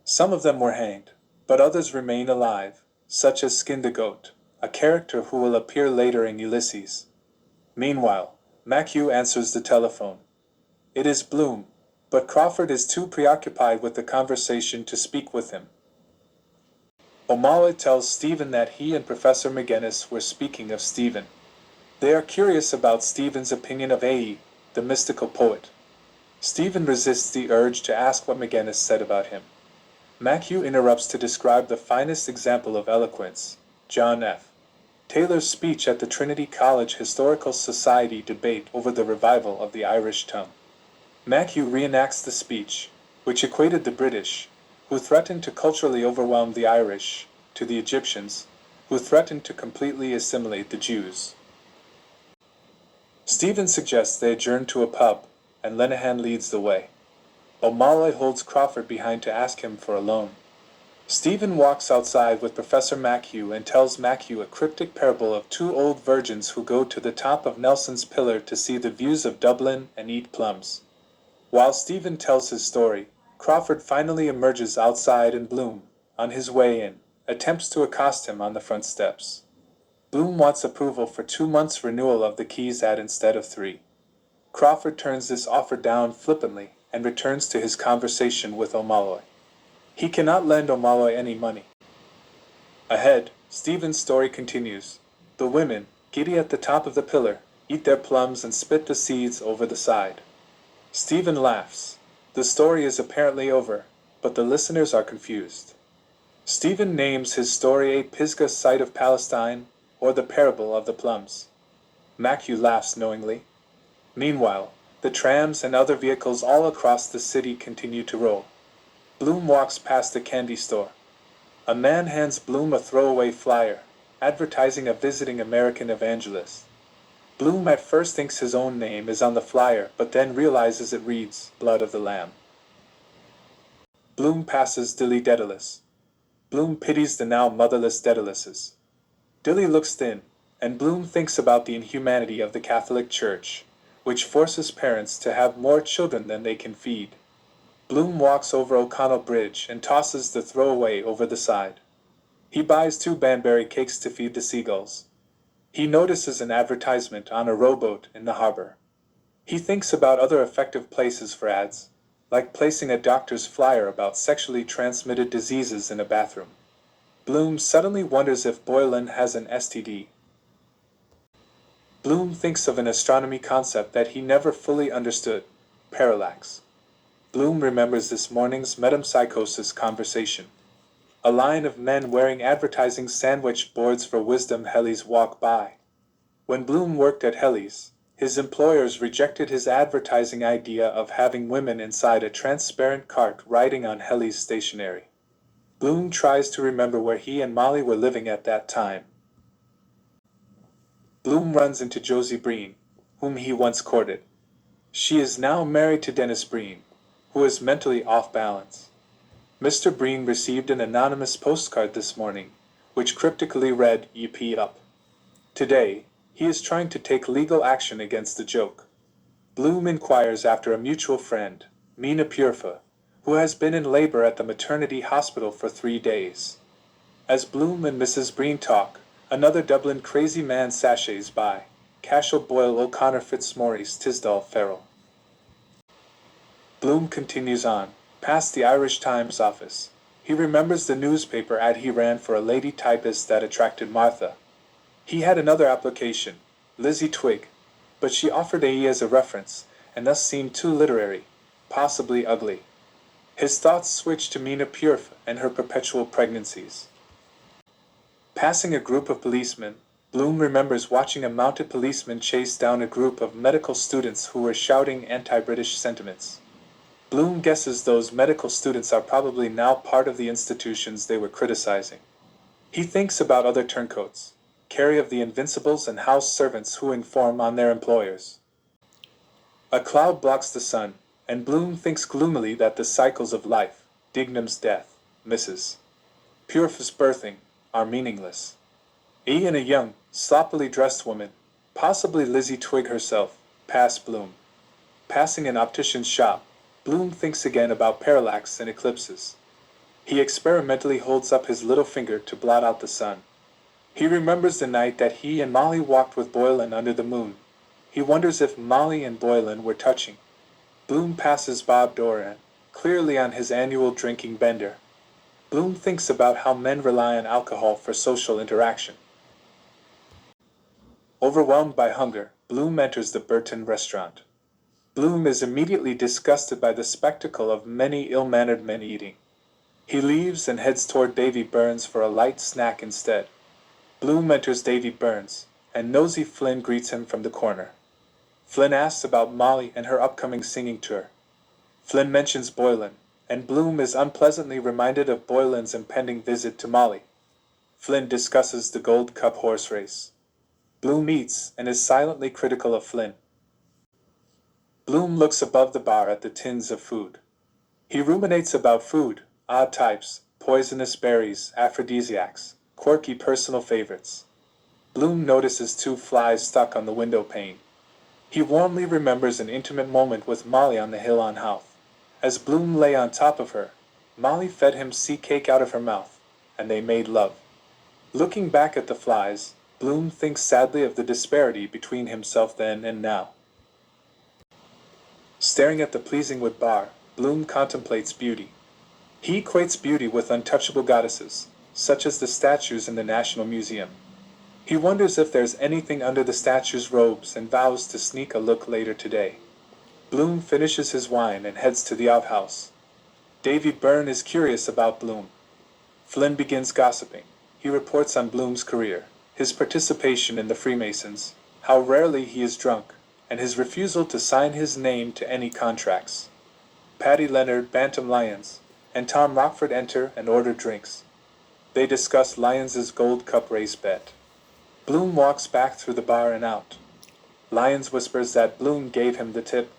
Speaker 1: Some of them were hanged, but others remain alive, such as Skin the Goat, a character who will appear later in Ulysses. Meanwhile, Machew answers the telephone. It is Bloom, but Crawford is too preoccupied with the conversation to speak with him. O'Malley tells Stephen that he and Professor McGinnis were speaking of Stephen. They are curious about Stephen's opinion of A.E., the mystical poet. Stephen resists the urge to ask what McGinnis said about him. Machew interrupts to describe the finest example of eloquence, John F. Taylor's speech at the Trinity College Historical Society debate over the revival of the Irish tongue. Mathew reenacts the speech, which equated the British, who threatened to culturally overwhelm the Irish, to the Egyptians, who threatened to completely assimilate the Jews. Stephen suggests they adjourn to a pub, and Lenihan leads the way. O'Malley holds Crawford behind to ask him for a loan. Stephen walks outside with Professor Mathew and tells Mathew a cryptic parable of two old virgins who go to the top of Nelson's Pillar to see the views of Dublin and eat plums. While Stephen tells his story, Crawford finally emerges outside and Bloom, on his way in, attempts to accost him on the front steps. Bloom wants approval for 2 months' renewal of the keys ad instead of 3. Crawford turns this offer down flippantly and returns to his conversation with O'Malley. He cannot lend O'Malley any money. Ahead, Stephen's story continues. The women, giddy at the top of the pillar, eat their plums and spit the seeds over the side. Stephen laughs. The story is apparently over, but the listeners are confused. Stephen names his story a Pisgah site of Palestine, or the parable of the plums. Mathew laughs knowingly. Meanwhile, the trams and other vehicles all across the city continue to roll. Bloom walks past the candy store. A man hands Bloom a throwaway flyer, advertising a visiting American evangelist. Bloom at first thinks his own name is on the flyer, but then realizes it reads, Blood of the Lamb. Bloom passes Dilly Dedalus. Bloom pities the now motherless Dedaluses. Dilly looks thin, and Bloom thinks about the inhumanity of the Catholic Church, which forces parents to have more children than they can feed. Bloom walks over O'Connell Bridge and tosses the throwaway over the side. He buys 2 Banbury cakes to feed the seagulls. He notices an advertisement on a rowboat in the harbor. He thinks about other effective places for ads, like placing a doctor's flyer about sexually transmitted diseases in a bathroom. Bloom suddenly wonders if Boylan has an STD. Bloom thinks of an astronomy concept that he never fully understood, parallax. Bloom remembers this morning's metempsychosis conversation. A line of men wearing advertising sandwich boards for Wisdom Hellies walk by. When Bloom worked at Hellies, his employers rejected his advertising idea of having women inside a transparent cart riding on Hellies stationery. Bloom tries to remember where he and Molly were living at that time. Bloom runs into Josie Breen, whom he once courted. She is now married to Dennis Breen, who is mentally off balance. Mr. Breen received an anonymous postcard this morning, which cryptically read, "Yippee up." Today, he is trying to take legal action against the joke. Bloom inquires after a mutual friend, Mina Purfa, who has been in labor at the maternity hospital for 3 days. As Bloom and Mrs. Breen talk, another Dublin crazy man sashays by, Cashel Boyle O'Connor Fitzmaurice Tisdall Farrell. Bloom continues on, past the Irish Times office. He remembers the newspaper ad he ran for a lady typist that attracted Martha. He had another application, Lizzie Twigg, but she offered A.E. as a reference, and thus seemed too literary, possibly ugly. His thoughts switched to Mina Purfa and her perpetual pregnancies. Passing a group of policemen, Bloom remembers watching a mounted policeman chase down a group of medical students who were shouting anti-British sentiments. Bloom guesses those medical students are probably now part of the institutions they were criticizing. He thinks about other turncoats, Carrie of the Invincibles and house servants who inform on their employers. A cloud blocks the sun, and Bloom thinks gloomily that the cycles of life, Dignam's death, Mrs. Purfa's birthing, are meaningless. A and a young, sloppily dressed woman, possibly Lizzie Twigg herself, pass Bloom. Passing an optician's shop, Bloom thinks again about parallax and eclipses. He experimentally holds up his little finger to blot out the sun. He remembers the night that he and Molly walked with Boylan under the moon. He wonders if Molly and Boylan were touching. Bloom passes Bob Doran, clearly on his annual drinking bender. Bloom thinks about how men rely on alcohol for social interaction. Overwhelmed by hunger, Bloom enters the Burton restaurant. Bloom is immediately disgusted by the spectacle of many ill-mannered men eating. He leaves and heads toward Davy Burns for a light snack instead. Bloom enters Davy Burns, and nosy Flynn greets him from the corner. Flynn asks about Molly and her upcoming singing tour. Flynn mentions Boylan, and Bloom is unpleasantly reminded of Boylan's impending visit to Molly. Flynn discusses the Gold Cup horse race. Bloom eats and is silently critical of Flynn. Bloom looks above the bar at the tins of food. He ruminates about food, odd types, poisonous berries, aphrodisiacs, quirky personal favorites. Bloom notices two flies stuck on the window pane. He warmly remembers an intimate moment with Molly on the hill on Howth. As Bloom lay on top of her, Molly fed him sea cake out of her mouth, and they made love. Looking back at the flies, Bloom thinks sadly of the disparity between himself then and now. Staring at the pleasing wood bar, Bloom contemplates beauty. He equates beauty with untouchable goddesses, such as the statues in the National Museum. He wonders if there's anything under the statue's robes and vows to sneak a look later today. Bloom finishes his wine and heads to the outhouse. Davy Byrne is curious about Bloom. Flynn begins gossiping. He reports on Bloom's career, his participation in the Freemasons, how rarely he is drunk, and his refusal to sign his name to any contracts. Paddy Leonard, Bantam Lyons, and Tom Rockford enter and order drinks. They discuss Lyons's Gold Cup race bet. Bloom walks back through the bar and out. Lyons whispers that Bloom gave him the tip.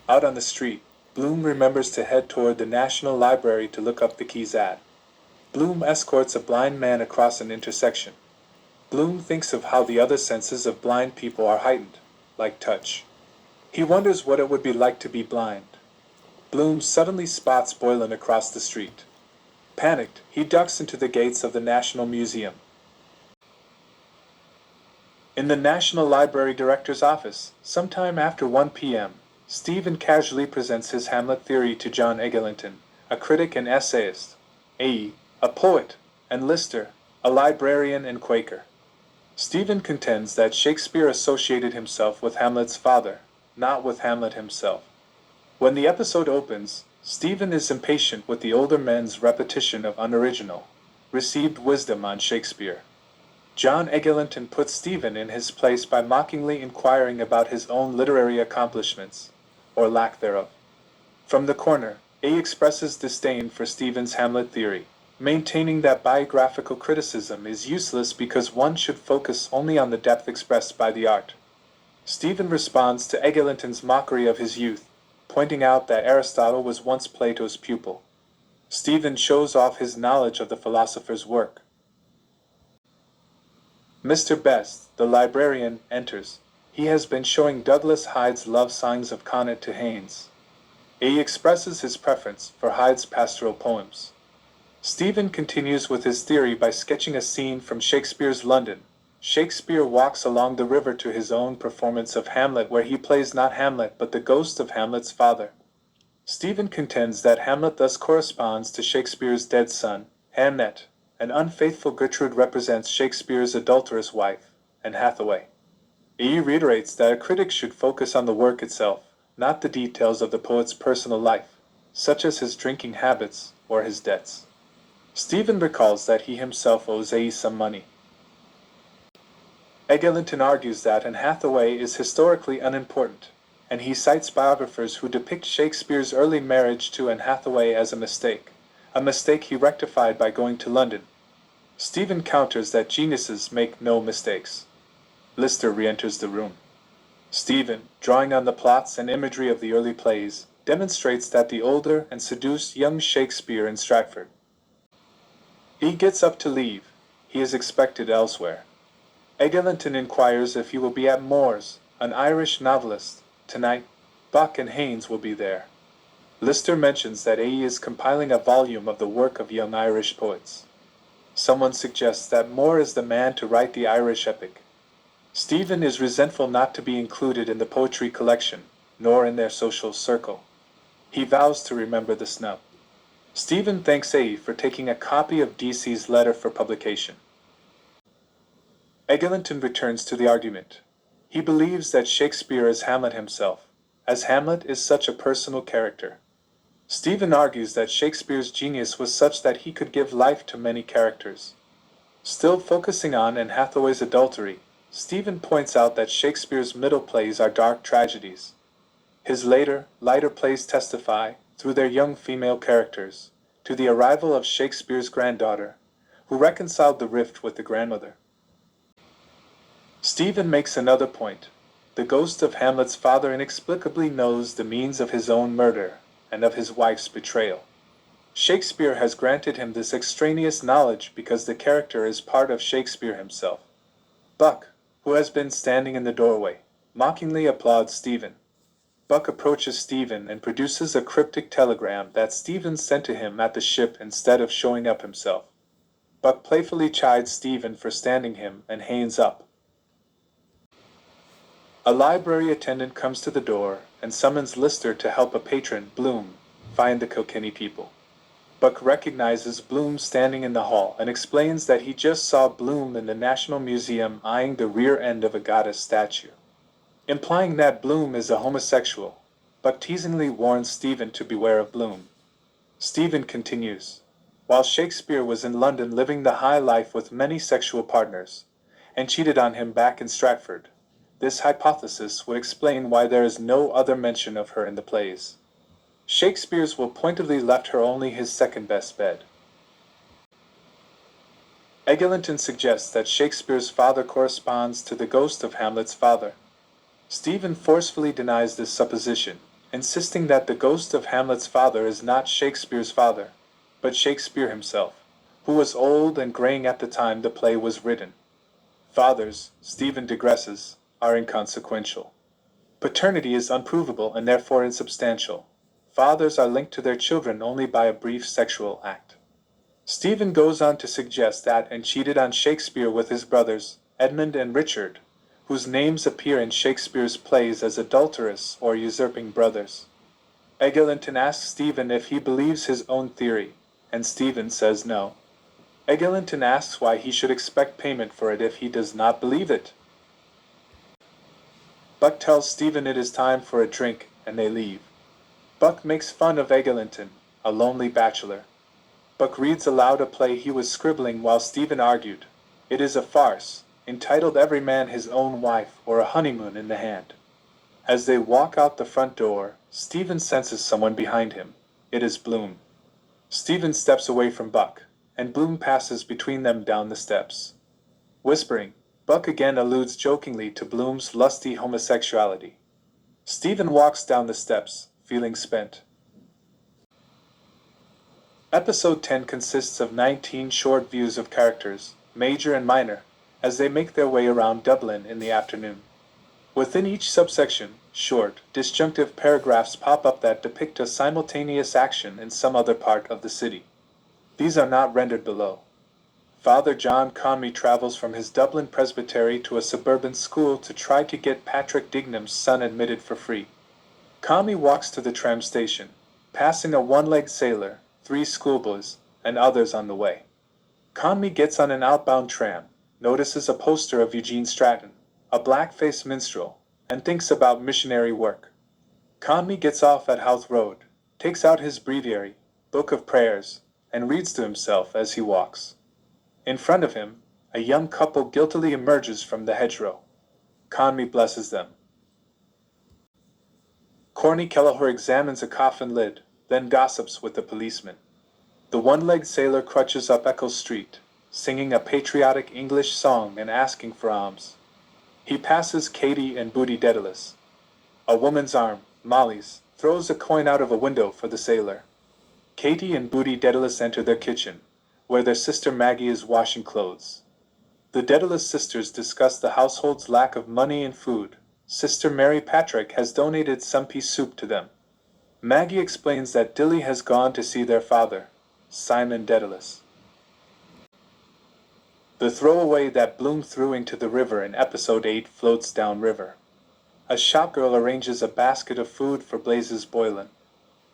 Speaker 1: Out on the street, Bloom remembers to head toward the National Library to look up the Key's ad. Bloom escorts a blind man across an intersection. Bloom thinks of how the other senses of blind people are heightened, like touch. He wonders what it would be like to be blind. Bloom suddenly spots Boylan across the street. Panicked, he ducks into the gates of the National Museum. In the National Library Director's office, sometime after 1 p.m., Stephen casually presents his Hamlet theory to John Eglinton, a critic and essayist, a poet, and Lister, a librarian and Quaker. Stephen contends that Shakespeare associated himself with Hamlet's father, not with Hamlet himself. When the episode opens, Stephen is impatient with the older men's repetition of unoriginal, received wisdom on Shakespeare. John Eglinton puts Stephen in his place by mockingly inquiring about his own literary accomplishments, or lack thereof. From the corner, A expresses disdain for Stephen's Hamlet theory, maintaining that biographical criticism is useless because one should focus only on the depth expressed by the art. Stephen responds to Eglinton's mockery of his youth, pointing out that Aristotle was once Plato's pupil. Stephen shows off his knowledge of the philosopher's work. Mr. Best, the librarian, enters. He has been showing Douglas Hyde's love songs of Connaught to Haynes. A expresses his preference for Hyde's pastoral poems. Stephen continues with his theory by sketching a scene from Shakespeare's London. Shakespeare walks along the river to his own performance of Hamlet, where he plays not Hamlet but the ghost of Hamlet's father. Stephen contends that Hamlet thus corresponds to Shakespeare's dead son, Hamnet, and unfaithful Gertrude represents Shakespeare's adulterous wife, Anne Hathaway. He reiterates that a critic should focus on the work itself, not the details of the poet's personal life, such as his drinking habits or his debts. Stephen recalls that he himself owes A some money. Eglinton argues that Anne Hathaway is historically unimportant, and he cites biographers who depict Shakespeare's early marriage to Anne Hathaway as a mistake he rectified by going to London. Stephen counters that geniuses make no mistakes. Lister re-enters the room. Stephen, drawing on the plots and imagery of the early plays, demonstrates that the older and seduced young Shakespeare in Stratford. He gets up to leave. He is expected elsewhere. Eglinton inquires if he will be at Moore's, an Irish novelist, tonight. Buck and Haynes will be there. Lister mentions that A is compiling a volume of the work of young Irish poets. Someone suggests that Moore is the man to write the Irish epic. Stephen is resentful not to be included in the poetry collection, nor in their social circle. He vows to remember the snub. Stephen thanks A for taking a copy of DC's letter for publication. Eglinton returns to the argument. He believes that Shakespeare is Hamlet himself, as Hamlet is such a personal character. Stephen argues that Shakespeare's genius was such that he could give life to many characters. Still focusing on Anne Hathaway's adultery, Stephen points out that Shakespeare's middle plays are dark tragedies. His later, lighter plays testify, through their young female characters, to the arrival of Shakespeare's granddaughter, who reconciled the rift with the grandmother. Stephen makes another point. The ghost of Hamlet's father inexplicably knows the means of his own murder and of his wife's betrayal. Shakespeare has granted him this extraneous knowledge because the character is part of Shakespeare himself. Buck, who has been standing in the doorway, mockingly applauds Stephen. Buck approaches Stephen and produces a cryptic telegram that Stephen sent to him at the ship instead of showing up himself. Buck playfully chides Stephen for standing him and hangs up. A library attendant comes to the door and summons Lister to help a patron, Bloom, find the Kilkenny people. Buck recognizes Bloom standing in the hall and explains that he just saw Bloom in the National Museum eyeing the rear end of a goddess statue, implying that Bloom is a homosexual. Buck teasingly warns Stephen to beware of Bloom. Stephen continues, while Shakespeare was in London living the high life with many sexual partners, and cheated on him back in Stratford, this hypothesis would explain why there is no other mention of her in the plays. Shakespeare's will pointedly left her only his second-best bed. Eglinton suggests that Shakespeare's father corresponds to the ghost of Hamlet's father. Stephen forcefully denies this supposition, insisting that the ghost of Hamlet's father is not Shakespeare's father, but Shakespeare himself, who was old and graying at the time the play was written. Fathers, Stephen digresses, are inconsequential. Paternity is unprovable and therefore insubstantial. Fathers are linked to their children only by a brief sexual act. Stephen goes on to suggest that Anne cheated on Shakespeare with his brothers, Edmund and Richard, whose names appear in Shakespeare's plays as adulterous or usurping brothers. Eglinton asks Stephen if he believes his own theory, and Stephen says no. Eglinton asks why he should expect payment for it if he does not believe it. Buck tells Stephen it is time for a drink, and they leave. Buck makes fun of Eglinton, a lonely bachelor. Buck reads aloud a play he was scribbling while Stephen argued. It is a farce, entitled Every Man His Own Wife or A Honeymoon in the Hand. As they walk out the front door, Stephen senses someone behind him. It is Bloom. Stephen steps away from Buck, and Bloom passes between them down the steps. Whispering, Buck again alludes jokingly to Bloom's lusty homosexuality. Stephen walks down the steps, feeling spent. Episode 10 consists of 19 short views of characters, major and minor, as they make their way around Dublin in the afternoon. Within each subsection, short, disjunctive paragraphs pop up that depict a simultaneous action in some other part of the city. These are not rendered below. Father John Conmee travels from his Dublin presbytery to a suburban school to try to get Patrick Dignam's son admitted for free. Conmee walks to the tram station, passing a one-legged sailor, 3 schoolboys, and others on the way. Conmee gets on an outbound tram, notices a poster of Eugene Stratton, a black-faced minstrel, and thinks about missionary work. Conmee gets off at Howth Road, takes out his breviary, book of prayers, and reads to himself as he walks. In front of him, a young couple guiltily emerges from the hedgerow. Conmee blesses them. Corny Kelleher examines a coffin lid, then gossips with the policeman. The one-legged sailor crutches up Eccles Street, singing a patriotic English song and asking for alms. He passes Katie and Booty Dedalus. A woman's arm, Molly's, throws a coin out of a window for the sailor. Katie and Booty Dedalus enter their kitchen, where their sister Maggie is washing clothes. The Dedalus sisters discuss the household's lack of money and food. Sister Mary Patrick has donated some pea soup to them. Maggie explains that Dilly has gone to see their father, Simon Dedalus. The throwaway that Bloom threw into the river in episode 8 floats downriver. A shopgirl arranges a basket of food for Blazes Boylan.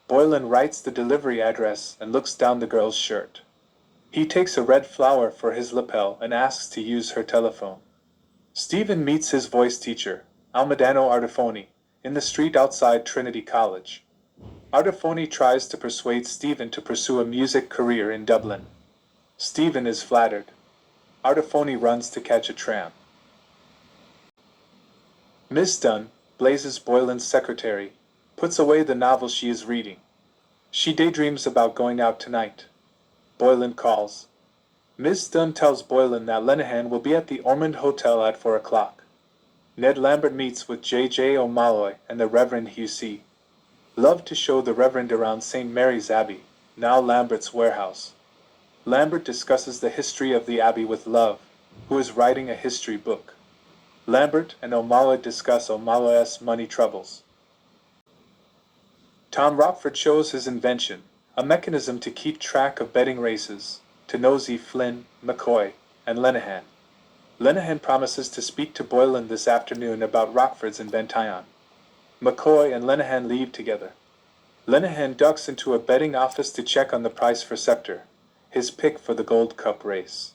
Speaker 1: Boylan writes the delivery address and looks down the girl's shirt. He takes a red flower for his lapel and asks to use her telephone. Stephen meets his voice teacher, Almedano Ardifoni, in the street outside Trinity College. Ardifoni tries to persuade Stephen to pursue a music career in Dublin. Stephen is flattered. Artifoni runs to catch a tram. Miss Dunn, Blazes Boylan's secretary, puts away the novel she is reading. She daydreams about going out tonight. Boylan calls. Miss Dunn tells Boylan that Lenehan will be at the Ormond Hotel at 4 o'clock. Ned Lambert meets with J.J. O'Malloy and the Reverend Hugh C. Love to show the Reverend around St. Mary's Abbey, now Lambert's warehouse. Lambert discusses the history of the Abbey with Love, who is writing a history book. Lambert and O'Malloy discuss O'Malloy's money troubles. Tom Rockford shows his invention, a mechanism to keep track of betting races, to Nosey, Flynn, McCoy, and Lenehan. Lenehan promises to speak to Boylan this afternoon about Rockford's invention. McCoy and Lenehan leave together. Lenehan ducks into a betting office to check on the price for Scepter, his pick for the Gold Cup race.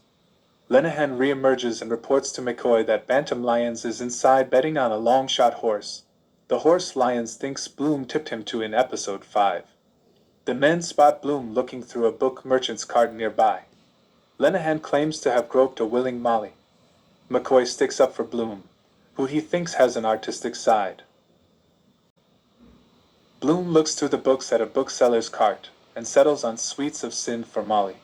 Speaker 1: Lenehan reemerges and reports to McCoy that Bantam Lyons is inside betting on a long-shot horse, the horse Lyons thinks Bloom tipped him to in episode 5. The men spot Bloom looking through a book merchant's cart nearby. Lenehan claims to have groped a willing Molly. McCoy sticks up for Bloom, who he thinks has an artistic side. Bloom looks through the books at a bookseller's cart and settles on Sweets of Sin for Molly.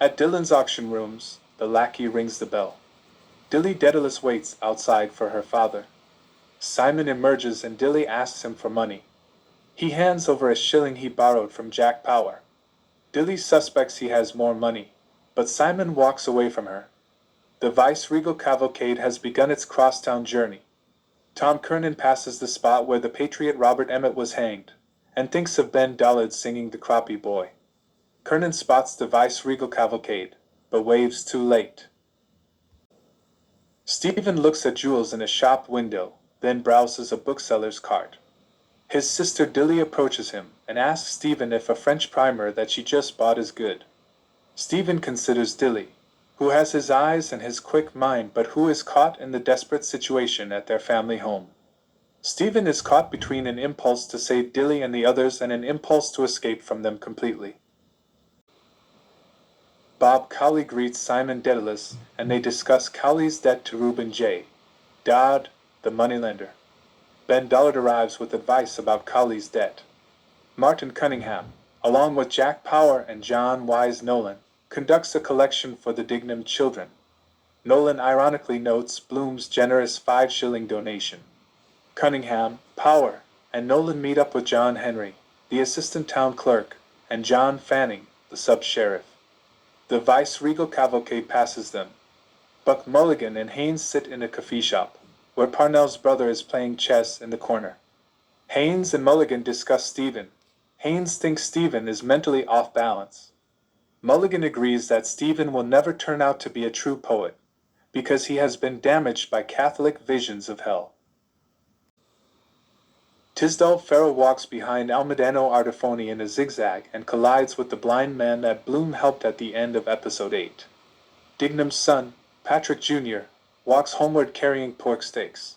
Speaker 1: At Dylan's auction rooms, the lackey rings the bell. Dilly Dedalus waits outside for her father. Simon emerges and Dilly asks him for money. He hands over a shilling he borrowed from Jack Power. Dilly suspects he has more money, but Simon walks away from her. The vice-regal cavalcade has begun its crosstown journey. Tom Kernan passes the spot where the patriot Robert Emmet was hanged, and thinks of Ben Dollard singing The Crappie Boy. Kernan spots the vice-regal cavalcade, but waves too late. Stephen looks at jewels in a shop window, then browses a bookseller's cart. His sister Dilly approaches him and asks Stephen if a French primer that she just bought is good. Stephen considers Dilly, who has his eyes and his quick mind but who is caught in the desperate situation at their family home. Stephen is caught between an impulse to save Dilly and the others and an impulse to escape from them completely. Bob Cowley greets Simon Dedalus and they discuss Cowley's debt to Reuben J. Dodd, the moneylender. Ben Dollard arrives with advice about Cowley's debt. Martin Cunningham, along with Jack Power and John Wise Nolan, conducts a collection for the Dignam children. Nolan ironically notes Bloom's generous 5-shilling donation. Cunningham, Power, and Nolan meet up with John Henry, the assistant town clerk, and John Fanning, the sub-sheriff. The vice-regal cavalcade passes them. Buck Mulligan and Haynes sit in a coffee shop, where Parnell's brother is playing chess in the corner. Haynes and Mulligan discuss Stephen. Haynes thinks Stephen is mentally off balance. Mulligan agrees that Stephen will never turn out to be a true poet, because he has been damaged by Catholic visions of hell. Tisdall Farrell walks behind Almedano Artifoni in a zigzag and collides with the blind man that Bloom helped at the end of episode 8. Dignam's son, Patrick Jr., walks homeward carrying pork steaks.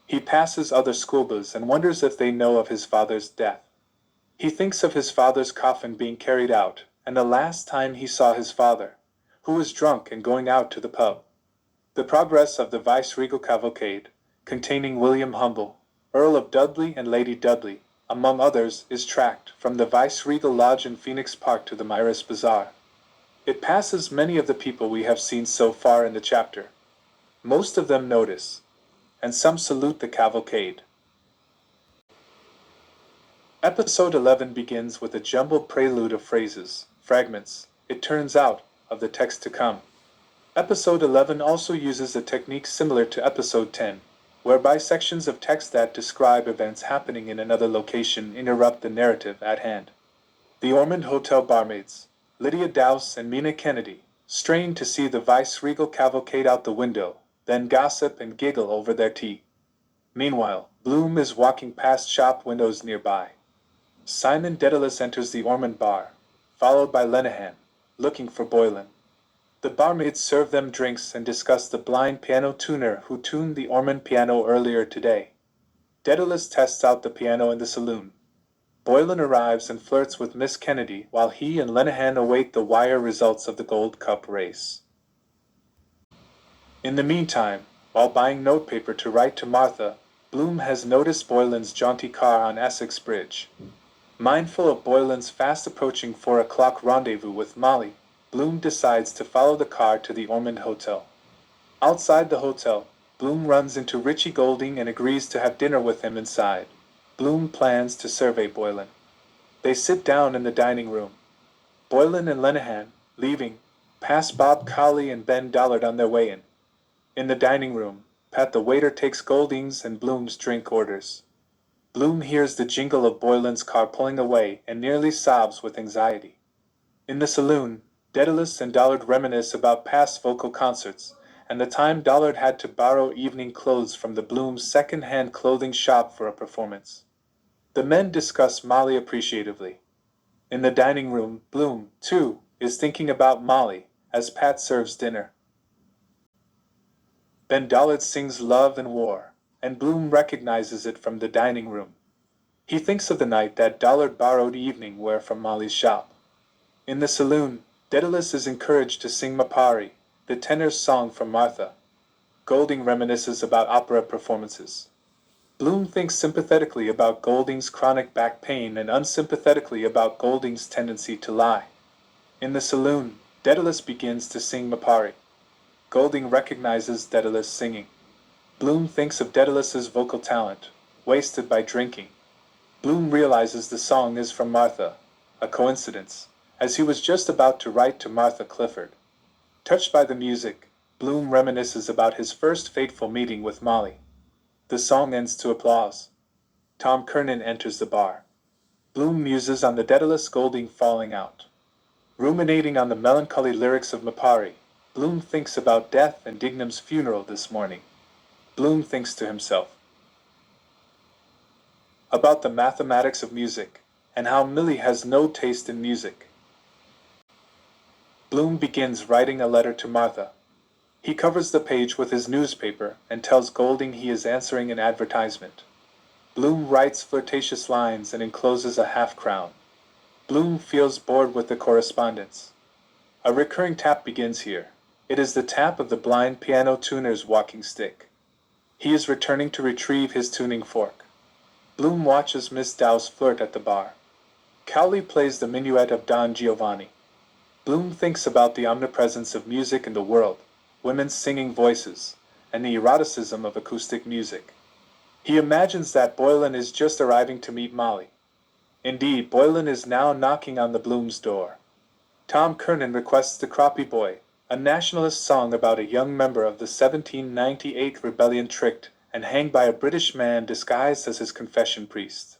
Speaker 1: He passes other schoolboys and wonders if they know of his father's death. He thinks of his father's coffin being carried out, and the last time he saw his father, who was drunk and going out to the pub. The progress of the vice-regal cavalcade, containing William Humble, Earl of Dudley and Lady Dudley, among others, is tracked from the vice-regal lodge in Phoenix Park to the Mirus Bazaar. It passes many of the people we have seen so far in the chapter. Most of them notice, and some salute the cavalcade. Episode 11 begins with a jumbled prelude of phrases, fragments, it turns out, of the text to come. Episode 11 also uses a technique similar to Episode 10, whereby sections of text that describe events happening in another location interrupt the narrative at hand. The Ormond Hotel barmaids, Lydia Dowse and Mina Kennedy, strain to see the vice-regal cavalcade out the window, then gossip and giggle over their tea. Meanwhile, Bloom is walking past shop windows nearby. Simon Dedalus enters the Ormond bar, followed by Lenehan, looking for Boylan. The barmaids serve them drinks and discuss the blind piano tuner who tuned the Ormond piano earlier today. Dedalus tests out the piano in the saloon. Boylan arrives and flirts with Miss Kennedy while he and Lenehan await the wire results of the Gold Cup race. In the meantime, while buying notepaper to write to Martha, Bloom has noticed Boylan's jaunty car on Essex Bridge. Mindful of Boylan's fast approaching 4 o'clock rendezvous with Molly, Bloom decides to follow the car to the Ormond Hotel. Outside the hotel, Bloom runs into Richie Golding and agrees to have dinner with him inside. Bloom plans to survey Boylan. They sit down in the dining room. Boylan and Lenihan, leaving, pass Bob Cowley and Ben Dollard on their way in. In the dining room, Pat the waiter takes Golding's and Bloom's drink orders. Bloom hears the jingle of Boylan's car pulling away and nearly sobs with anxiety. In the saloon, Dedalus and Dollard reminisce about past vocal concerts, and the time Dollard had to borrow evening clothes from the Bloom's second-hand clothing shop for a performance. The men discuss Molly appreciatively. In the dining room, Bloom, too, is thinking about Molly as Pat serves dinner. Ben Dollard sings Love and War, and Bloom recognizes it from the dining room. He thinks of the night that Dollard borrowed evening wear from Molly's shop. In the saloon, Dedalus is encouraged to sing Mapari, the tenor's song from Martha. Golding reminisces about opera performances. Bloom thinks sympathetically about Golding's chronic back pain and unsympathetically about Golding's tendency to lie. In the saloon, Dedalus begins to sing Mapari. Golding recognizes Dedalus singing. Bloom thinks of Dedalus's vocal talent, wasted by drinking. Bloom realizes the song is from Martha, a coincidence, as he was just about to write to Martha Clifford. Touched by the music, Bloom reminisces about his first fateful meeting with Molly. The song ends to applause. Tom Kernan enters the bar. Bloom muses on the Dedalus-Golding falling out. Ruminating on the melancholy lyrics of Mapari, Bloom thinks about death and Dignam's funeral this morning. Bloom thinks to himself about the mathematics of music, and how Millie has no taste in music. Bloom begins writing a letter to Martha. He covers the page with his newspaper and tells Golding he is answering an advertisement. Bloom writes flirtatious lines and encloses a half-crown. Bloom feels bored with the correspondence. A recurring tap begins here. It is the tap of the blind piano tuner's walking stick. He is returning to retrieve his tuning fork. Bloom watches Miss Dowse flirt at the bar. Cowley plays the minuet of Don Giovanni. Bloom thinks about the omnipresence of music in the world, women's singing voices, and the eroticism of acoustic music. He imagines that Boylan is just arriving to meet Molly. Indeed, Boylan is now knocking on the Bloom's door. Tom Kernan requests The Crappie Boy, a nationalist song about a young member of the 1798 rebellion tricked and hanged by a British man disguised as his confession priest.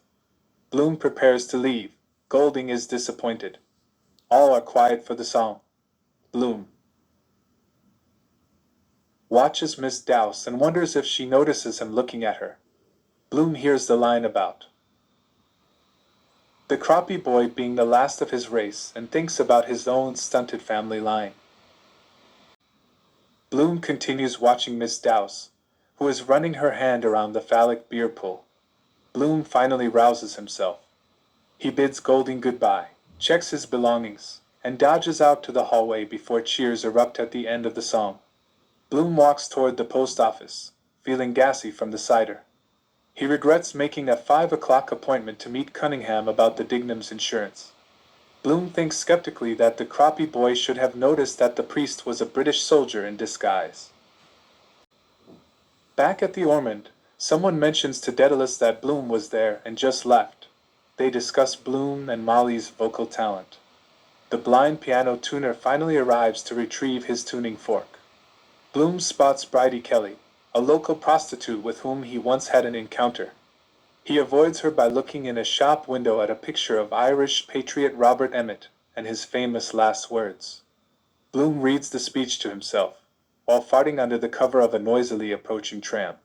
Speaker 1: Bloom prepares to leave. Golding is disappointed. All are quiet for the song. Bloom watches Miss Dowse and wonders if she notices him looking at her. Bloom hears the line about the Crappie Boy being the last of his race and thinks about his own stunted family line. Bloom continues watching Miss Dowse, who is running her hand around the phallic beer pull. Bloom finally rouses himself. He bids Golding goodbye, checks his belongings, and dodges out to the hallway before cheers erupt at the end of the song. Bloom walks toward the post office, feeling gassy from the cider. He regrets making a 5 o'clock appointment to meet Cunningham about the Dignam's insurance. Bloom thinks skeptically that the Crappie Boy should have noticed that the priest was a British soldier in disguise. Back at the Ormond, someone mentions to Dedalus that Bloom was there and just left. They discuss Bloom and Molly's vocal talent. The blind piano tuner finally arrives to retrieve his tuning fork. Bloom spots Bridie Kelly, a local prostitute with whom he once had an encounter. He avoids her by looking in a shop window at a picture of Irish patriot Robert Emmet and his famous last words. Bloom reads the speech to himself, while farting under the cover of a noisily approaching tram.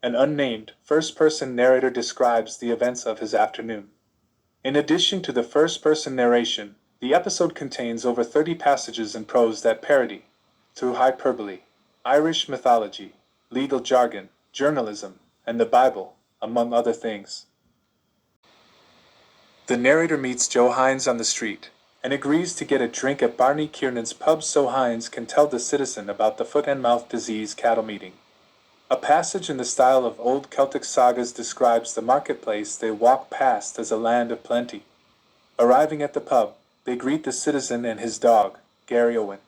Speaker 1: An unnamed, first-person narrator describes the events of his afternoon. In addition to the first-person narration, the episode contains over 30 passages in prose that parody, through hyperbole, Irish mythology, legal jargon, journalism, and the Bible, among other things. The narrator meets Joe Hines on the street. and agrees to get a drink at Barney Kiernan's pub so Hines can tell the citizen about the foot-and-mouth disease cattle meeting. A passage in the style of old Celtic sagas describes the marketplace they walk past as a land of plenty. Arriving at the pub, they greet the citizen and his dog, Gary Owen.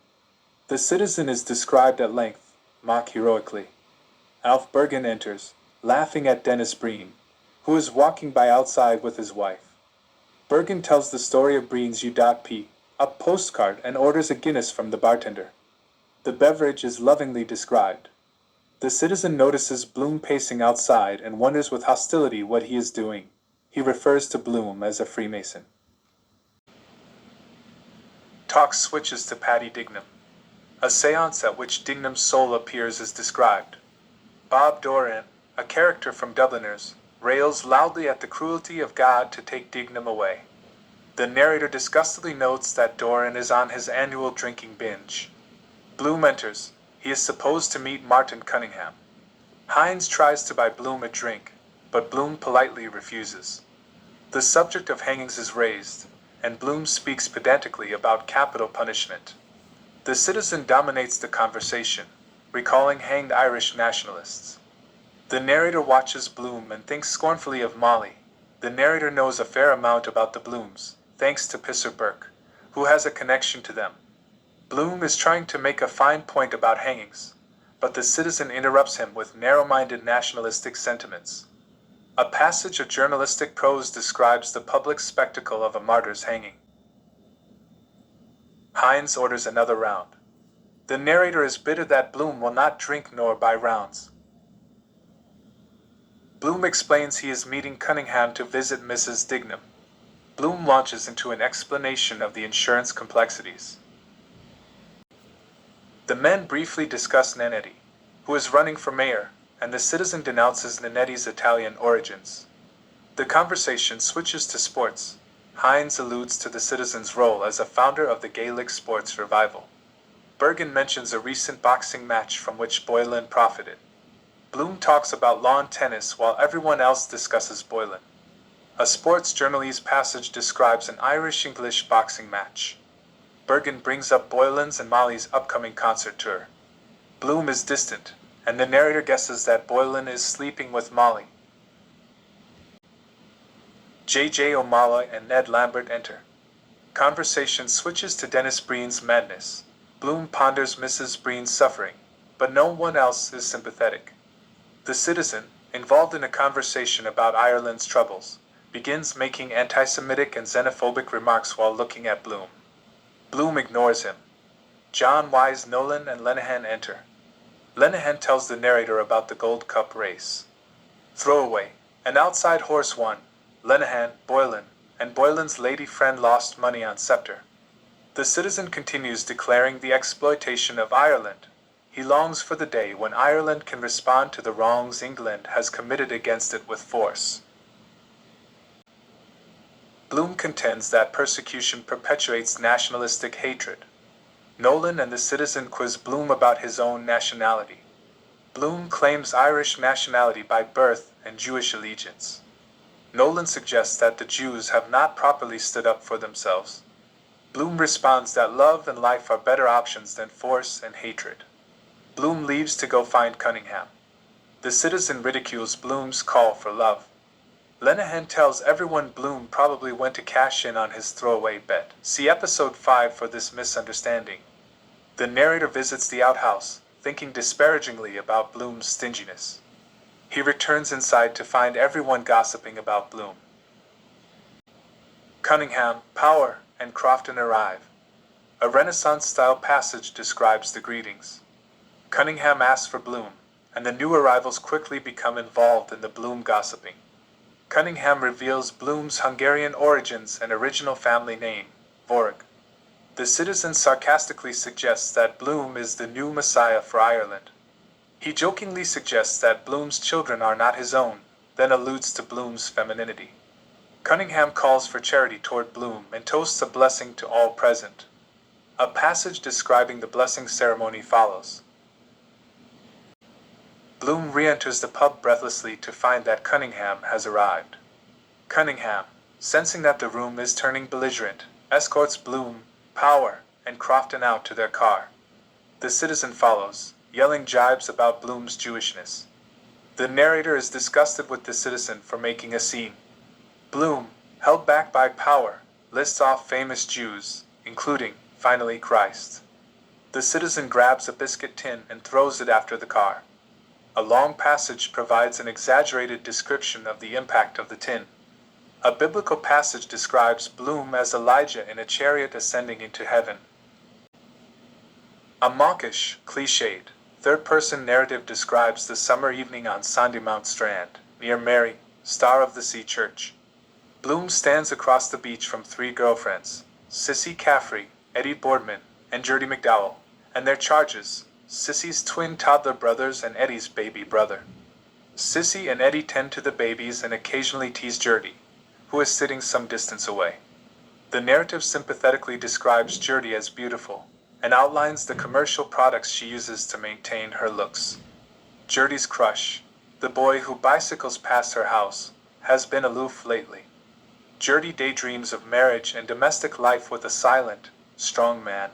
Speaker 1: The citizen is described at length, mock heroically. Alf Bergen enters, laughing at Dennis Breen, who is walking by outside with his wife. Bergen tells the story of Breen's U.P., a postcard, and orders a Guinness from the bartender. The beverage is lovingly described. The citizen notices Bloom pacing outside and wonders with hostility what he is doing. He refers to Bloom as a Freemason. Talk switches to Paddy Dignam. A séance at which Dignam's soul appears is described. Bob Doran, a character from Dubliners, rails loudly at the cruelty of God to take Dignam away. The narrator disgustedly notes that Doran is on his annual drinking binge. Bloom enters. He is supposed to meet Martin Cunningham. Hines tries to buy Bloom a drink, but Bloom politely refuses. The subject of hangings is raised, and Bloom speaks pedantically about capital punishment. The citizen dominates the conversation, recalling hanged Irish nationalists. The narrator watches Bloom and thinks scornfully of Molly. The narrator knows a fair amount about the Blooms, thanks to Pisser Burke, who has a connection to them. Bloom is trying to make a fine point about hangings, but the citizen interrupts him with narrow-minded nationalistic sentiments. A passage of journalistic prose describes the public spectacle of a martyr's hanging. Hines orders another round. The narrator is bitter that Bloom will not drink nor buy rounds. Bloom explains he is meeting Cunningham to visit Mrs. Dignam. Bloom launches into an explanation of the insurance complexities. The men briefly discuss Nanetti, who is running for mayor, and the citizen denounces Nanetti's Italian origins. The conversation switches to sports. Hines alludes to the citizen's role as a founder of the Gaelic sports revival. Bergen mentions a recent boxing match from which Boylan profited. Bloom talks about lawn tennis while everyone else discusses Boylan. A sports journalese passage describes an Irish-English boxing match. Bergen brings up Boylan's and Molly's upcoming concert tour. Bloom is distant, and the narrator guesses that Boylan is sleeping with Molly. J.J. O'Malley and Ned Lambert enter. Conversation switches to Dennis Breen's madness. Bloom ponders Mrs. Breen's suffering, but no one else is sympathetic. The citizen, involved in a conversation about Ireland's troubles, begins making anti-Semitic and xenophobic remarks while looking at Bloom. Bloom ignores him. John Wise, Nolan, and Lenihan enter. Lenihan tells the narrator about the Gold Cup race. Throwaway. An outside horse won. Lenihan, Boylan, and Boylan's lady friend lost money on Scepter. The citizen continues declaring the exploitation of Ireland. He longs for the day when Ireland can respond to the wrongs England has committed against it with force. Bloom contends that persecution perpetuates nationalistic hatred. Nolan and the citizen quiz Bloom about his own nationality. Bloom claims Irish nationality by birth and Jewish allegiance. Nolan suggests that the Jews have not properly stood up for themselves. Bloom responds that love and life are better options than force and hatred. Bloom leaves to go find Cunningham. The citizen ridicules Bloom's call for love. Lenihan tells everyone Bloom probably went to cash in on his throwaway bet. See episode 5 for this misunderstanding. The narrator visits the outhouse, thinking disparagingly about Bloom's stinginess. He returns inside to find everyone gossiping about Bloom. Cunningham, Power, and Crofton arrive. A Renaissance-style passage describes the greetings. Cunningham asks for Bloom, and the new arrivals quickly become involved in the Bloom gossiping. Cunningham reveals Bloom's Hungarian origins and original family name, Vorg. The citizen sarcastically suggests that Bloom is the new messiah for Ireland. He jokingly suggests that Bloom's children are not his own, then alludes to Bloom's femininity. Cunningham calls for charity toward Bloom and toasts a blessing to all present. A passage describing the blessing ceremony follows. Bloom re-enters the pub breathlessly to find that Cunningham has arrived. Cunningham, sensing that the room is turning belligerent, escorts Bloom, Power, and Crofton out to their car. The citizen follows, yelling jibes about Bloom's Jewishness. The narrator is disgusted with the citizen for making a scene. Bloom, held back by Power, lists off famous Jews, including, finally, Christ. The citizen grabs a biscuit tin and throws it after the car. A long passage provides an exaggerated description of the impact of the tin. A biblical passage describes Bloom as Elijah in a chariot ascending into heaven. A mawkish, cliched, third-person narrative describes the summer evening on Sandymount Strand, near Mary, Star of the Sea Church. Bloom stands across the beach from three girlfriends, Sissy Caffrey, Eddie Boardman, and Gertie McDowell, and their charges, Sissy's twin toddler brothers and Eddie's baby brother. Sissy and Eddie tend to the babies and occasionally tease Gertie, who is sitting some distance away. The narrative sympathetically describes Gertie as beautiful, and outlines the commercial products she uses to maintain her looks. Gertie's crush, the boy who bicycles past her house, has been aloof lately. Gertie daydreams of marriage and domestic life with a silent, strong man.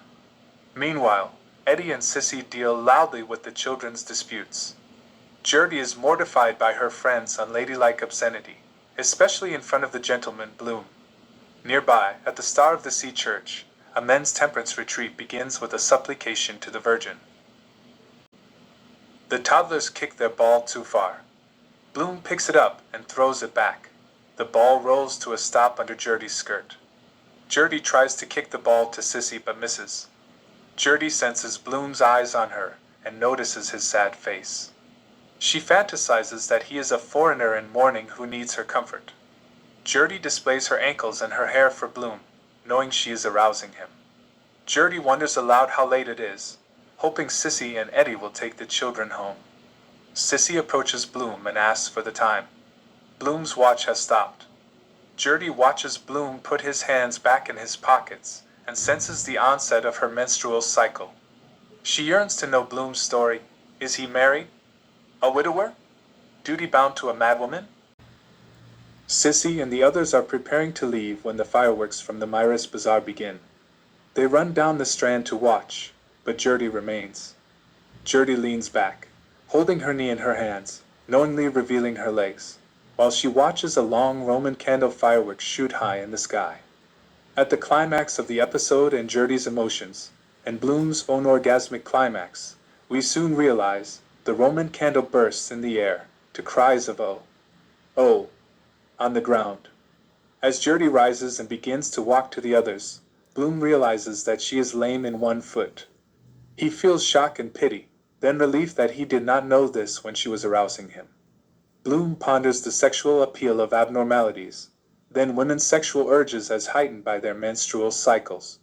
Speaker 1: Meanwhile, Eddie and Sissy deal loudly with the children's disputes. Gertie is mortified by her friend's unladylike obscenity, especially in front of the gentleman Bloom. Nearby, at the Star of the Sea Church, a men's temperance retreat begins with a supplication to the Virgin. The toddlers kick their ball too far. Bloom picks it up and throws it back. The ball rolls to a stop under Gertie's skirt. Gertie tries to kick the ball to Sissy but misses. Gertie senses Bloom's eyes on her and notices his sad face. She fantasizes that he is a foreigner in mourning who needs her comfort. Gertie displays her ankles and her hair for Bloom, knowing she is arousing him. Gertie wonders aloud how late it is, hoping Sissy and Eddie will take the children home. Sissy approaches Bloom and asks for the time. Bloom's watch has stopped. Gertie watches Bloom put his hands back in his pockets and senses the onset of her menstrual cycle. She yearns to know Bloom's story. Is he married? A widower? Duty-bound to a madwoman? Sissy and the others are preparing to leave when the fireworks from the Myris Bazaar begin. They run down the Strand to watch, but Gertie remains. Gertie leans back, holding her knee in her hands, knowingly revealing her legs, while she watches a long Roman candle firework shoot high in the sky. At the climax of the episode and Gertie's emotions, and Bloom's own orgasmic climax, we soon realize the Roman candle bursts in the air to cries of "Oh! Oh!" on the ground. As Gertie rises and begins to walk to the others, Bloom realizes that she is lame in one foot. He feels shock and pity, then relief that he did not know this when she was arousing him. Bloom ponders the sexual appeal of abnormalities, then women's sexual urges as heightened by their menstrual cycles.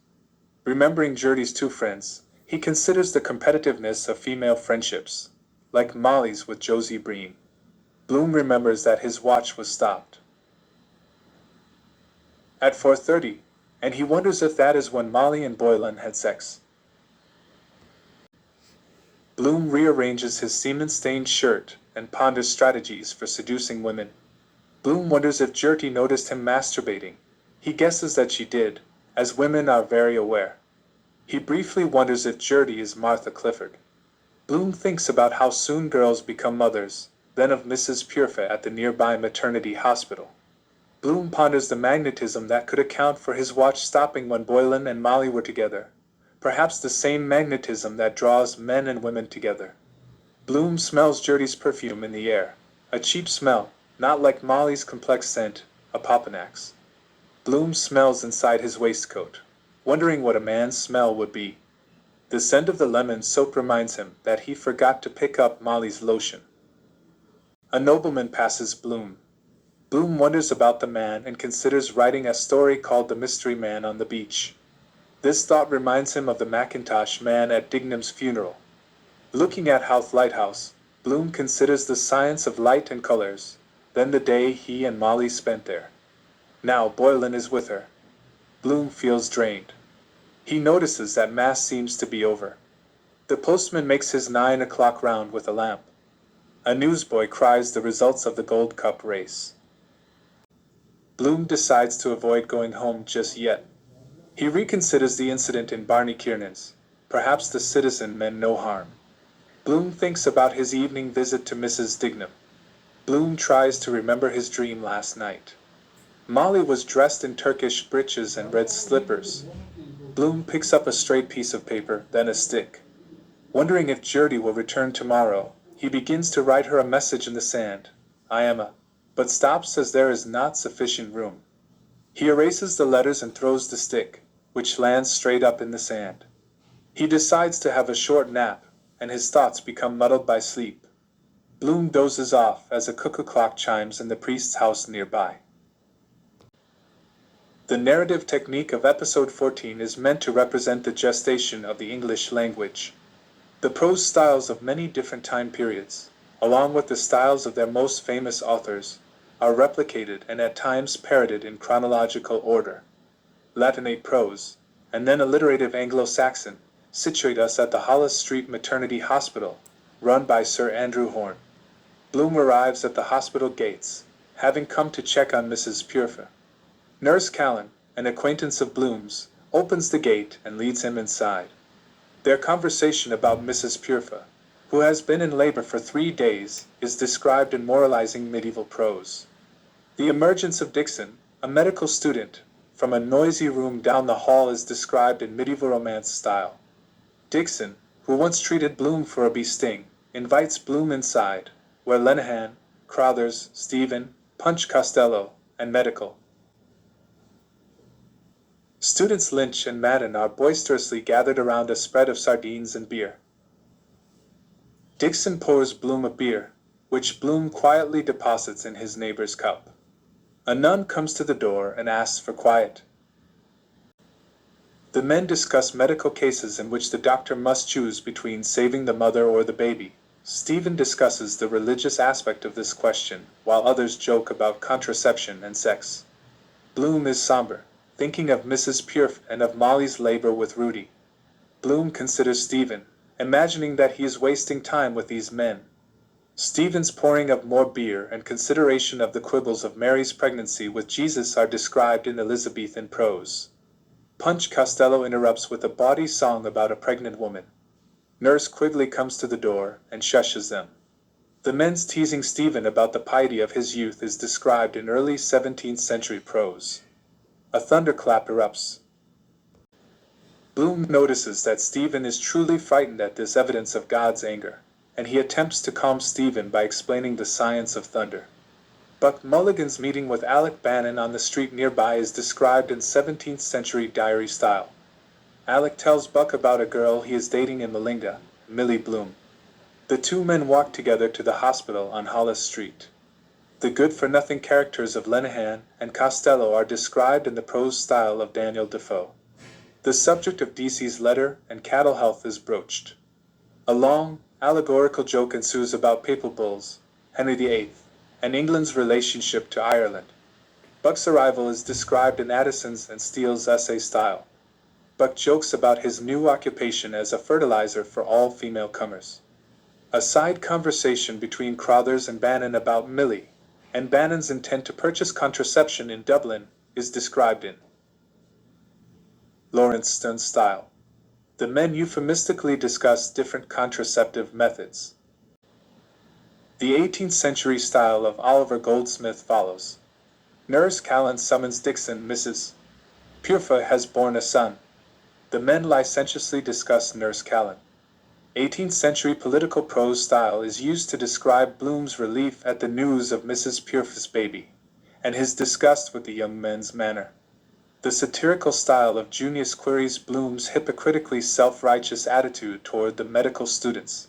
Speaker 1: Remembering Gertie's two friends, he considers the competitiveness of female friendships, like Molly's with Josie Breen. Bloom remembers that his watch was stopped at 4:30, and he wonders if that is when Molly and Boylan had sex. Bloom rearranges his semen-stained shirt and ponders strategies for seducing women. Bloom wonders if Gertie noticed him masturbating. He guesses that she did, as women are very aware. He briefly wonders if Gertie is Martha Clifford. Bloom thinks about how soon girls become mothers, then of Mrs. Purefit at the nearby maternity hospital. Bloom ponders the magnetism that could account for his watch stopping when Boylan and Molly were together, perhaps the same magnetism that draws men and women together. Bloom smells Gertie's perfume in the air, a cheap smell, not like Molly's complex scent, a Popanax. Bloom smells inside his waistcoat, wondering what a man's smell would be. The scent of the lemon soap reminds him that he forgot to pick up Molly's lotion. A nobleman passes Bloom. Bloom wonders about the man and considers writing a story called The Mystery Man on the Beach. This thought reminds him of the Mackintosh man at Dignam's funeral. Looking at Howth Lighthouse, Bloom considers the science of light and colors, then the day he and Molly spent there. Now Boylan is with her. Bloom feels drained. He notices that Mass seems to be over. The postman makes his 9 o'clock round with a lamp. A newsboy cries the results of the Gold Cup race. Bloom decides to avoid going home just yet. He reconsiders the incident in Barney Kiernan's Perhaps the Citizen Meant No Harm. Bloom thinks about his evening visit to Mrs. Dignam. Bloom tries to remember his dream last night. Molly was dressed in Turkish breeches and red slippers. Bloom picks up a straight piece of paper, then a stick. Wondering if Gertie will return tomorrow, he begins to write her a message in the sand. I am a... but stops as there is not sufficient room. He erases the letters and throws the stick, which lands straight up in the sand. He decides to have a short nap, and his thoughts become muddled by sleep. Bloom dozes off as a cuckoo clock chimes in the priest's house nearby. The narrative technique of episode 14 is meant to represent the gestation of the English language. The prose styles of many different time periods, along with the styles of their most famous authors, are replicated and at times parroted in chronological order. Latinate prose, and then alliterative Anglo-Saxon, situate us at the Hollis Street Maternity Hospital, run by Sir Andrew Horne. Bloom arrives at the hospital gates, having come to check on Mrs. Purfa. Nurse Callan, an acquaintance of Bloom's, opens the gate and leads him inside. Their conversation about Mrs. Purfa, who has been in labor for 3 days, is described in moralizing medieval prose. The emergence of Dixon, a medical student, from a noisy room down the hall is described in medieval romance style. Dixon, who once treated Bloom for a bee sting, invites Bloom inside, where Lenehan, Crothers, Stephen, Punch Costello, and Medical. Students Lynch and Madden are boisterously gathered around a spread of sardines and beer. Dixon pours Bloom a beer, which Bloom quietly deposits in his neighbor's cup. A nun comes to the door and asks for quiet. The men discuss medical cases in which the doctor must choose between saving the mother or the baby. Stephen discusses the religious aspect of this question, while others joke about contraception and sex. Bloom is somber, thinking of Mrs. Purf and of Molly's labor with Rudy. Bloom considers Stephen, imagining that he is wasting time with these men. Stephen's pouring of more beer and consideration of the quibbles of Mary's pregnancy with Jesus are described in Elizabethan prose. Punch Costello interrupts with a bawdy song about a pregnant woman. Nurse Quigley comes to the door and shushes them. The men's teasing Stephen about the piety of his youth is described in early 17th century prose. A thunderclap erupts. Bloom notices that Stephen is truly frightened at this evidence of God's anger, and he attempts to calm Stephen by explaining the science of thunder. Buck Mulligan's meeting with Alec Bannon on the street nearby is described in 17th century diary style. Alec tells Buck about a girl he is dating in Malinga, Millie Bloom. The two men walk together to the hospital on Hollis Street. The good-for-nothing characters of Lenehan and Costello are described in the prose style of Daniel Defoe. The subject of DC's letter and cattle health is broached. A long, allegorical joke ensues about papal bulls, Henry VIII, and England's relationship to Ireland. Buck's arrival is described in Addison's and Steele's essay style. Buck jokes about his new occupation as a fertilizer for all female comers. A side conversation between Crothers and Bannon about Millie, and Bannon's intent to purchase contraception in Dublin, is described in Lawrence Stern style. The men euphemistically discuss different contraceptive methods. The 18th century style of Oliver Goldsmith follows. Nurse Callan summons Dixon. Mrs. Purfa has borne a son. The men licentiously discuss Nurse Callan. 18th century political prose style is used to describe Bloom's relief at the news of Mrs. Purfa's baby, and his disgust with the young men's manner. The satirical style of Junius queries Bloom's hypocritically self-righteous attitude toward the medical students.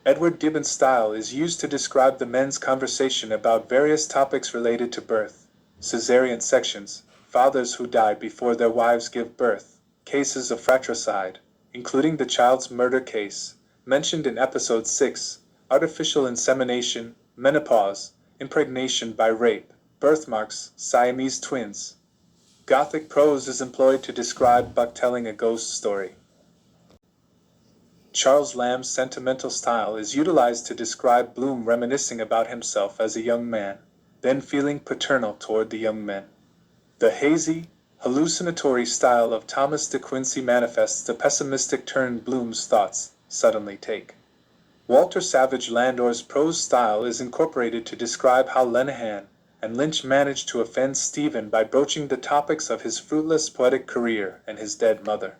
Speaker 1: Edward Gibbon's style is used to describe the men's conversation about various topics related to birth, caesarean sections, fathers who die before their wives give birth, cases of fratricide, including the child's murder case, mentioned in episode 6, artificial insemination, menopause, impregnation by rape, birthmarks, Siamese twins. Gothic prose is employed to describe Buck telling a ghost story. Charles Lamb's sentimental style is utilized to describe Bloom reminiscing about himself as a young man, then feeling paternal toward the young men. The hazy, Hallucinatory style of Thomas de Quincey manifests the pessimistic turn Bloom's thoughts suddenly take. Walter Savage Landor's prose style is incorporated to describe how Lenihan and Lynch managed to offend Stephen by broaching the topics of his fruitless poetic career and his dead mother.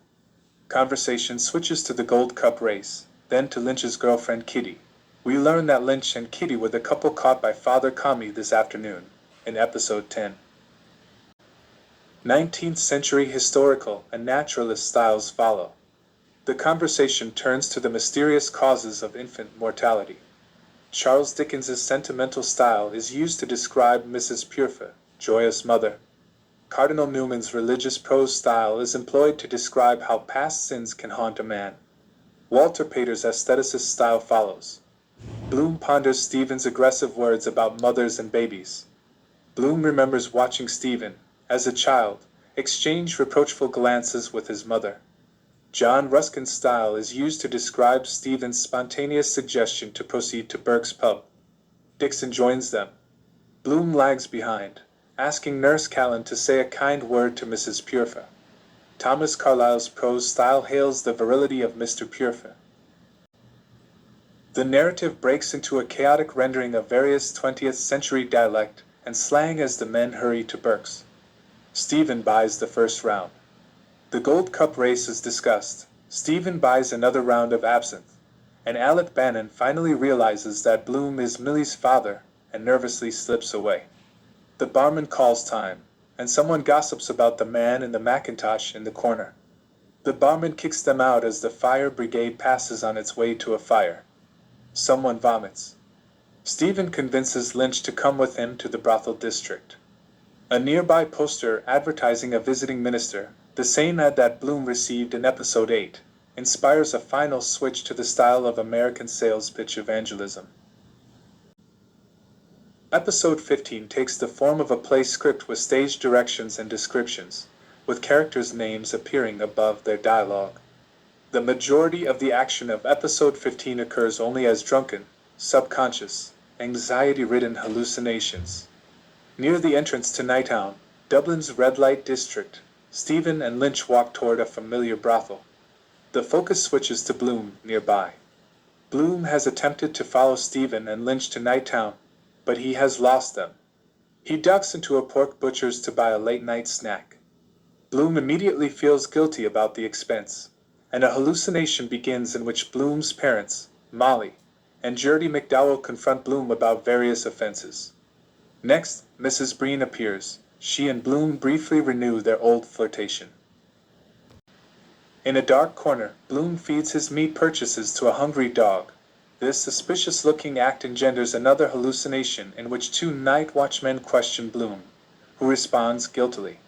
Speaker 1: Conversation switches to the Gold Cup race, then to Lynch's girlfriend Kitty. We learn that Lynch and Kitty were the couple caught by Father Kami this afternoon, in episode 10. 19th century historical and naturalist styles follow. The conversation turns to the mysterious causes of infant mortality. Charles Dickens's sentimental style is used to describe Mrs. Purfoy, joyous mother. Cardinal Newman's religious prose style is employed to describe how past sins can haunt a man. Walter Pater's aestheticist style follows. Bloom ponders Stephen's aggressive words about mothers and babies. Bloom remembers watching Stephen, as a child, exchange reproachful glances with his mother. John Ruskin's style is used to describe Stephen's spontaneous suggestion to proceed to Burke's pub. Dixon joins them. Bloom lags behind, asking Nurse Callan to say a kind word to Mrs. Purfoy. Thomas Carlyle's prose style hails the virility of Mr. Purfoy. The narrative breaks into a chaotic rendering of various 20th century dialect and slang as the men hurry to Burke's. Stephen buys the first round. The Gold Cup race is discussed. Stephen buys another round of absinthe, and Alec Bannon finally realizes that Bloom is Millie's father and nervously slips away. The barman calls time, and someone gossips about the man in the Macintosh in the corner. The barman kicks them out as the fire brigade passes on its way to a fire. Someone vomits. Stephen convinces Lynch to come with him to the brothel district. A nearby poster advertising a visiting minister, the same ad that Bloom received in episode 8, inspires a final switch to the style of American sales pitch evangelism. Episode 15 takes the form of a play script with stage directions and descriptions, with characters' names appearing above their dialogue. The majority of the action of episode 15 occurs only as drunken, subconscious, anxiety-ridden hallucinations. Near the entrance to Nighttown, Dublin's red light district, Stephen and Lynch walk toward a familiar brothel. The focus switches to Bloom nearby. Bloom has attempted to follow Stephen and Lynch to Nighttown, but he has lost them. He ducks into a pork butcher's to buy a late-night snack. Bloom immediately feels guilty about the expense, and a hallucination begins in which Bloom's parents, Molly, and Gertie McDowell confront Bloom about various offenses. Next, Mrs. Breen appears. She and Bloom briefly renew their old flirtation. In a dark corner, Bloom feeds his meat purchases to a hungry dog. This suspicious-looking act engenders another hallucination in which two night watchmen question Bloom, who responds guiltily.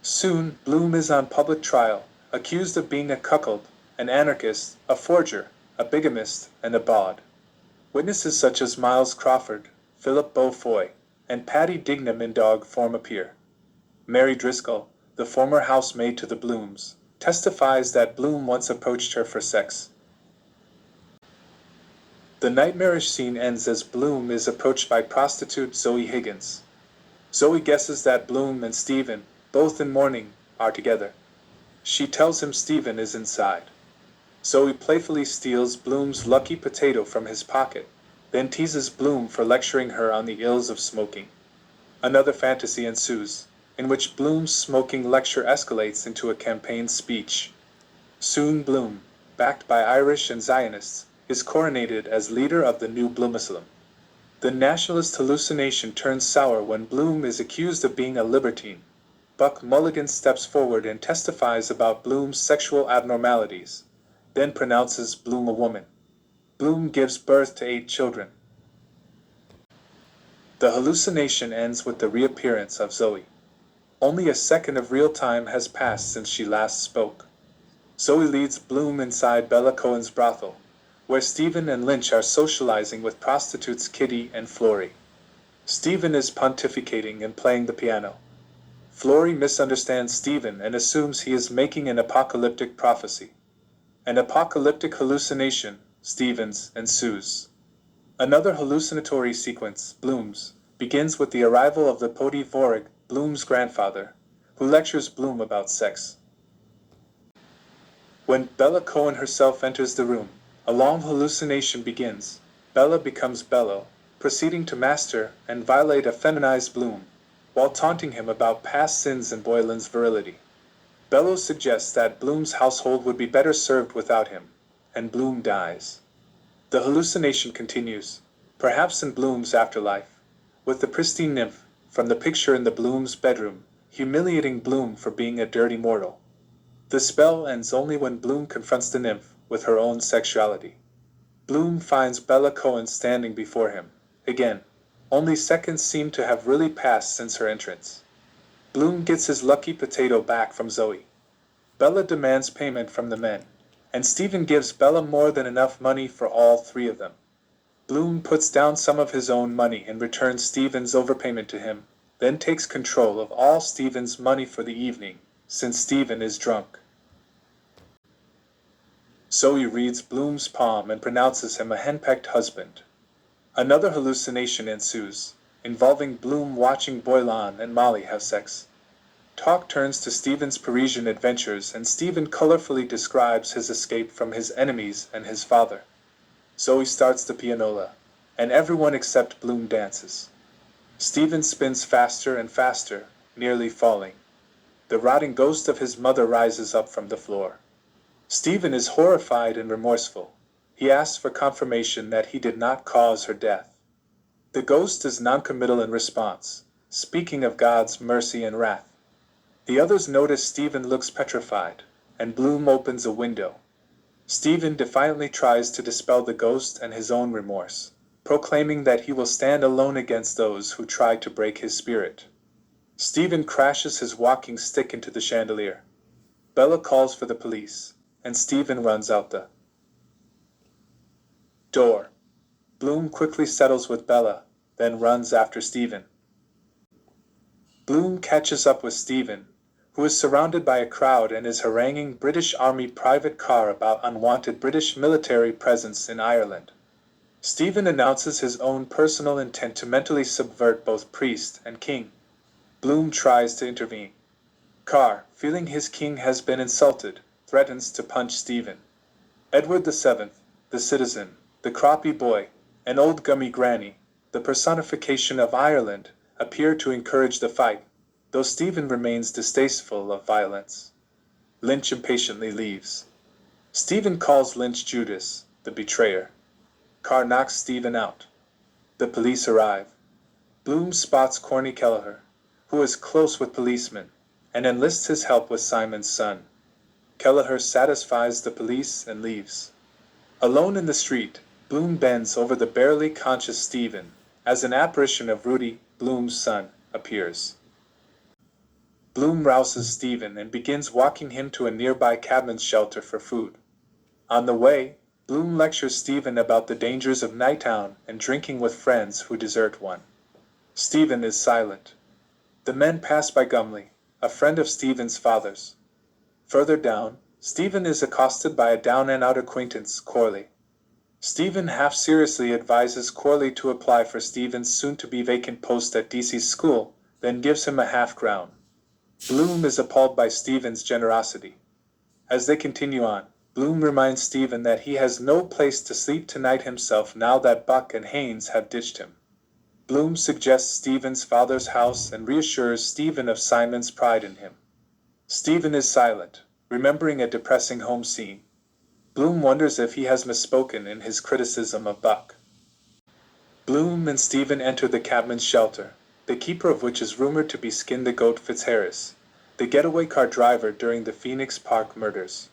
Speaker 1: Soon, Bloom is on public trial, accused of being a cuckold, an anarchist, a forger, a bigamist, and a bawd. Witnesses such as Miles Crawford, Philip Beaufoy, and Patty Dignam in dog form appear. Mary Driscoll, the former housemaid to the Blooms, testifies that Bloom once approached her for sex. The nightmarish scene ends as Bloom is approached by prostitute Zoe Higgins. Zoe guesses that Bloom and Stephen, both in mourning, are together. She tells him Stephen is inside. Zoe playfully steals Bloom's lucky potato from his pocket, then teases Bloom for lecturing her on the ills of smoking. Another fantasy ensues, in which Bloom's smoking lecture escalates into a campaign speech. Soon Bloom, backed by Irish and Zionists, is coronated as leader of the new Bloomism. The nationalist hallucination turns sour when Bloom is accused of being a libertine. Buck Mulligan steps forward and testifies about Bloom's sexual abnormalities, then pronounces Bloom a woman. Bloom gives birth to 8 children. The hallucination ends with the reappearance of Zoe. Only a second of real time has passed since she last spoke. Zoe leads Bloom inside Bella Cohen's brothel, where Stephen and Lynch are socializing with prostitutes Kitty and Florrie. Stephen is pontificating and playing the piano. Florrie misunderstands Stephen and assumes he is making an apocalyptic prophecy. An apocalyptic hallucination, Stephen's, ensues. Another hallucinatory sequence, Bloom's, begins with the arrival of the Poti Vorig, Bloom's grandfather, who lectures Bloom about sex. When Bella Cohen herself enters the room, a long hallucination begins. Bella becomes Bello, proceeding to master and violate a feminized Bloom, while taunting him about past sins and Boylan's virility. Bello suggests that Bloom's household would be better served without him, and Bloom dies. The hallucination continues, perhaps in Bloom's afterlife, with the pristine nymph, from the picture in the Bloom's bedroom, humiliating Bloom for being a dirty mortal. The spell ends only when Bloom confronts the nymph with her own sexuality. Bloom finds Bella Cohen standing before him. Again, only seconds seem to have really passed since her entrance. Bloom gets his lucky potato back from Zoe. Bella demands payment from the men, and Stephen gives Bella more than enough money for all three of them. Bloom puts down some of his own money and returns Stephen's overpayment to him, then takes control of all Stephen's money for the evening, since Stephen is drunk. Zoe reads Bloom's palm and pronounces him a henpecked husband. Another hallucination ensues, involving Bloom watching Boylan and Molly have sex. Talk turns to Stephen's Parisian adventures, and Stephen colorfully describes his escape from his enemies and his father. Zoe starts the pianola, and everyone except Bloom dances. Stephen spins faster and faster, nearly falling. The rotting ghost of his mother rises up from the floor. Stephen is horrified and remorseful. He asks for confirmation that he did not cause her death. The ghost is noncommittal in response, speaking of God's mercy and wrath. The others notice Stephen looks petrified, and Bloom opens a window. Stephen defiantly tries to dispel the ghost and his own remorse, proclaiming that he will stand alone against those who try to break his spirit. Stephen crashes his walking stick into the chandelier. Bella calls for the police, and Stephen runs out the door. Bloom quickly settles with Bella, then runs after Stephen. Bloom catches up with Stephen, who is surrounded by a crowd and is haranguing British Army private car about unwanted British military presence in Ireland. Stephen announces his own personal intent to mentally subvert both priest and king. Bloom tries to intervene. Carr, feeling his king has been insulted, threatens to punch Stephen. Edward VII, the citizen, the croppy boy, and old gummy granny, the personification of Ireland, appear to encourage the fight, though Stephen remains distasteful of violence. Lynch impatiently leaves. Stephen calls Lynch Judas, the betrayer. Carr knocks Stephen out. The police arrive. Bloom spots Corny Kelleher, who is close with policemen, and enlists his help with Simon's son. Kelleher satisfies the police and leaves. Alone in the street, Bloom bends over the barely conscious Stephen, as an apparition of Rudy, Bloom's son, appears. Bloom rouses Stephen and begins walking him to a nearby cabman's shelter for food. On the way, Bloom lectures Stephen about the dangers of Nighttown and drinking with friends who desert one. Stephen is silent. The men pass by Gumley, a friend of Stephen's father's. Further down, Stephen is accosted by a down-and-out acquaintance, Corley. Stephen half-seriously advises Corley to apply for Stephen's soon-to-be vacant post at DC's school, then gives him a half-crown. Bloom is appalled by Stephen's generosity. As they continue on, Bloom reminds Stephen that he has no place to sleep tonight himself now that Buck and Haynes have ditched him. Bloom suggests Stephen's father's house and reassures Stephen of Simon's pride in him. Stephen is silent, remembering a depressing home scene. Bloom wonders if he has misspoken in his criticism of Buck. Bloom and Stephen enter the cabman's shelter, the keeper of which is rumored to be Skin the Goat Fitzharris, the getaway car driver during the Phoenix Park murders.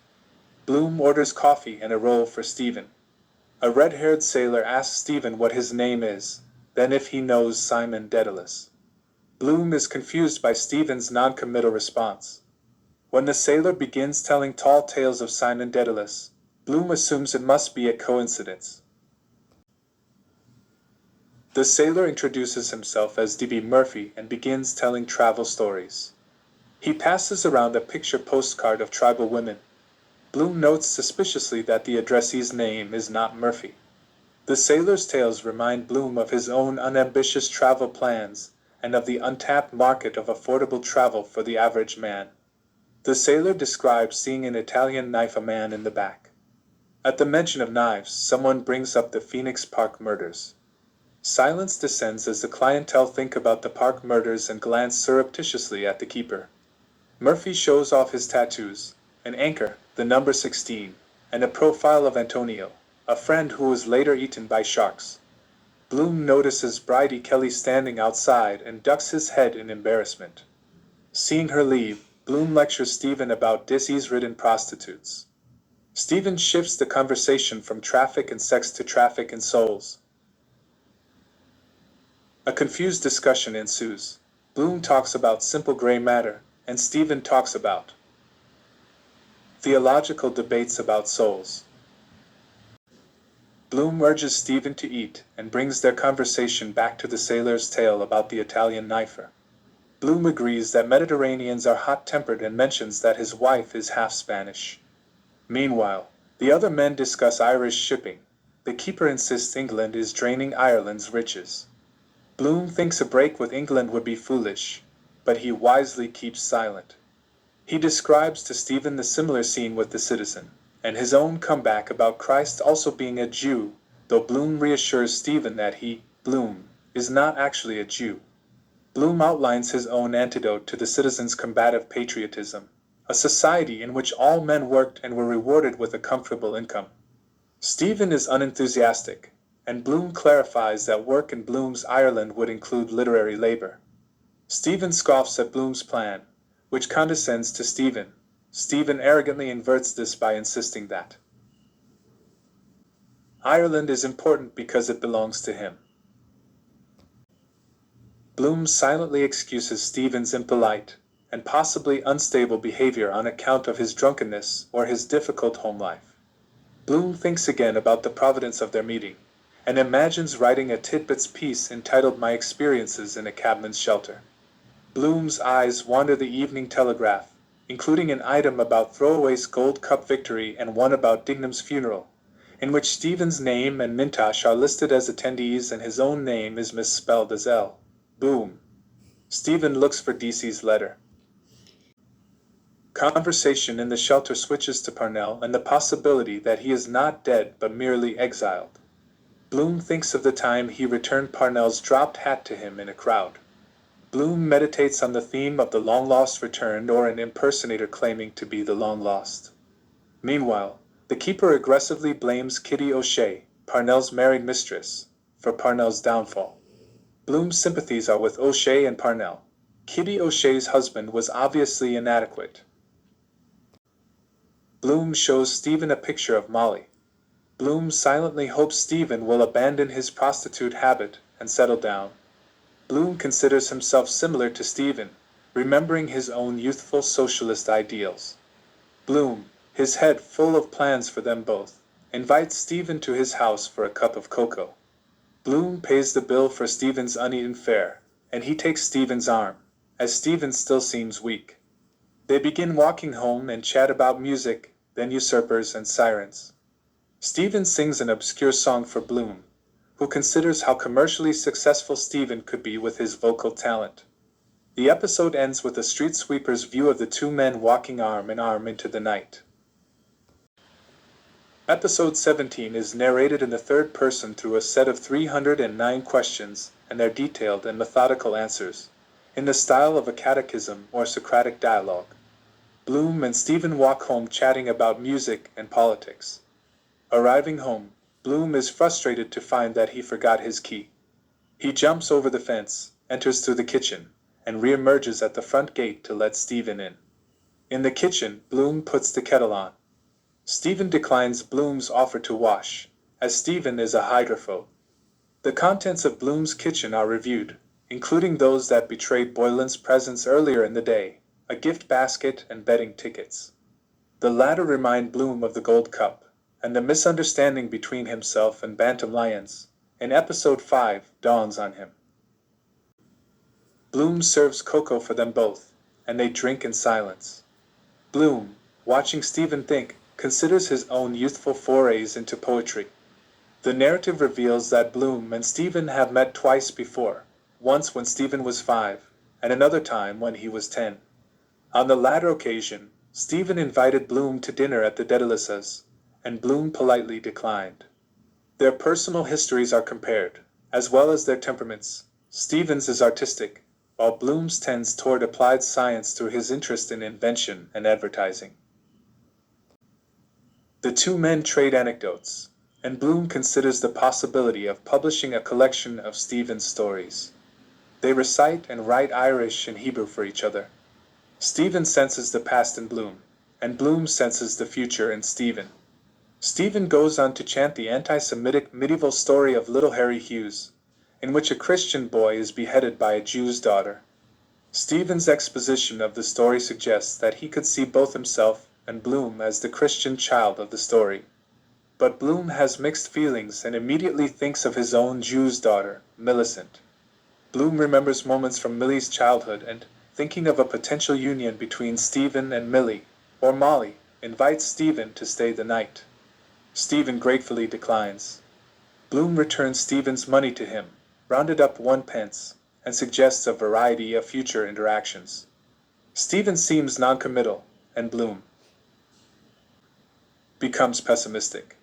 Speaker 1: Bloom orders coffee and a roll for Stephen. A red-haired sailor asks Stephen what his name is, then if he knows Simon Dedalus. Bloom is confused by Stephen's non-committal response. When the sailor begins telling tall tales of Simon Dedalus, Bloom assumes it must be a coincidence. The sailor introduces himself as D.B. Murphy and begins telling travel stories. He passes around a picture postcard of tribal women. Bloom notes suspiciously that the addressee's name is not Murphy. The sailor's tales remind Bloom of his own unambitious travel plans, and of the untapped market of affordable travel for the average man. The sailor describes seeing an Italian knife a man in the back. At the mention of knives, someone brings up the Phoenix Park murders. Silence descends as the clientele think about the Park murders and glance surreptitiously at the keeper. Murphy shows off his tattoos, an anchor, the number 16, and a profile of Antonio, a friend who was later eaten by sharks. Bloom notices Bridie Kelly standing outside and ducks his head in embarrassment. Seeing her leave, Bloom lectures Stephen about disease-ridden prostitutes. Stephen shifts the conversation from traffic and sex to traffic in souls. A confused discussion ensues. Bloom talks about simple gray matter, and Stephen talks about theological debates about souls. Bloom urges Stephen to eat and brings their conversation back to the sailor's tale about the Italian knifer. Bloom agrees that Mediterraneans are hot-tempered and mentions that his wife is half Spanish. Meanwhile, the other men discuss Irish shipping. The keeper insists England is draining Ireland's riches. Bloom thinks a break with England would be foolish, but he wisely keeps silent. He describes to Stephen the similar scene with the citizen, and his own comeback about Christ also being a Jew, though Bloom reassures Stephen that he, Bloom, is not actually a Jew. Bloom outlines his own antidote to the citizen's combative patriotism, a society in which all men worked and were rewarded with a comfortable income. Stephen is unenthusiastic, and Bloom clarifies that work in Bloom's Ireland would include literary labor. Stephen scoffs at Bloom's plan, which condescends to Stephen. Stephen arrogantly inverts this by insisting that Ireland is important because it belongs to him. Bloom silently excuses Stephen's impolite and possibly unstable behavior on account of his drunkenness or his difficult home life. Bloom thinks again about the providence of their meeting, and imagines writing a tidbits piece entitled My Experiences in a Cabman's Shelter. Bloom's eyes wander the Evening Telegraph, including an item about Throwaway's Gold Cup victory and one about Dignam's funeral, in which Stephen's name and Mintosh are listed as attendees and his own name is misspelled as L. Boom. Stephen looks for DC's letter. Conversation in the shelter switches to Parnell and the possibility that he is not dead but merely exiled. Bloom thinks of the time he returned Parnell's dropped hat to him in a crowd. Bloom meditates on the theme of the long-lost returned or an impersonator claiming to be the long-lost. Meanwhile, the keeper aggressively blames Kitty O'Shea, Parnell's married mistress, for Parnell's downfall. Bloom's sympathies are with O'Shea and Parnell. Kitty O'Shea's husband was obviously inadequate. Bloom shows Stephen a picture of Molly. Bloom silently hopes Stephen will abandon his prostitute habit and settle down. Bloom considers himself similar to Stephen, remembering his own youthful socialist ideals. Bloom, his head full of plans for them both, invites Stephen to his house for a cup of cocoa. Bloom pays the bill for Stephen's uneaten fare, and he takes Stephen's arm, as Stephen still seems weak. They begin walking home and chat about music, then usurpers and sirens. Stephen sings an obscure song for Bloom, who considers how commercially successful Stephen could be with his vocal talent. The episode ends with a street sweeper's view of the two men walking arm in arm into the night. Episode 17 is narrated in the third person through a set of 309 questions and their detailed and methodical answers, in the style of a catechism or Socratic dialogue. Bloom and Stephen walk home chatting about music and politics. Arriving home, Bloom is frustrated to find that he forgot his key. He jumps over the fence, enters through the kitchen, and reemerges at the front gate to let Stephen in. In the kitchen, Bloom puts the kettle on. Stephen declines Bloom's offer to wash, as Stephen is a hydrophobe. The contents of Bloom's kitchen are reviewed, including those that betrayed Boylan's presence earlier in the day, a gift basket and betting tickets. The latter remind Bloom of the Gold Cup, and the misunderstanding between himself and Bantam Lions, in episode 5, dawns on him. Bloom serves cocoa for them both, and they drink in silence. Bloom, watching Stephen think, considers his own youthful forays into poetry. The narrative reveals that Bloom and Stephen have met twice before, once when Stephen was 5, and another time when he was 10. On the latter occasion, Stephen invited Bloom to dinner at the Dedaluses, and Bloom politely declined. Their personal histories are compared, as well as their temperaments. Stephen's is artistic, while Bloom's tends toward applied science through his interest in invention and advertising. The two men trade anecdotes, and Bloom considers the possibility of publishing a collection of Stephen's stories. They recite and write Irish and Hebrew for each other. Stephen senses the past in Bloom, and Bloom senses the future in Stephen. Stephen goes on to chant the anti-Semitic medieval story of Little Harry Hughes, in which a Christian boy is beheaded by a Jew's daughter. Stephen's exposition of the story suggests that he could see both himself and Bloom as the Christian child of the story. But Bloom has mixed feelings and immediately thinks of his own Jew's daughter, Millicent. Bloom remembers moments from Millie's childhood and, thinking of a potential union between Stephen and Millie, or Molly, invites Stephen to stay the night. Stephen gratefully declines. Bloom returns Stephen's money to him, rounded up 1 pence, and suggests a variety of future interactions. Stephen seems noncommittal, and Bloom becomes pessimistic.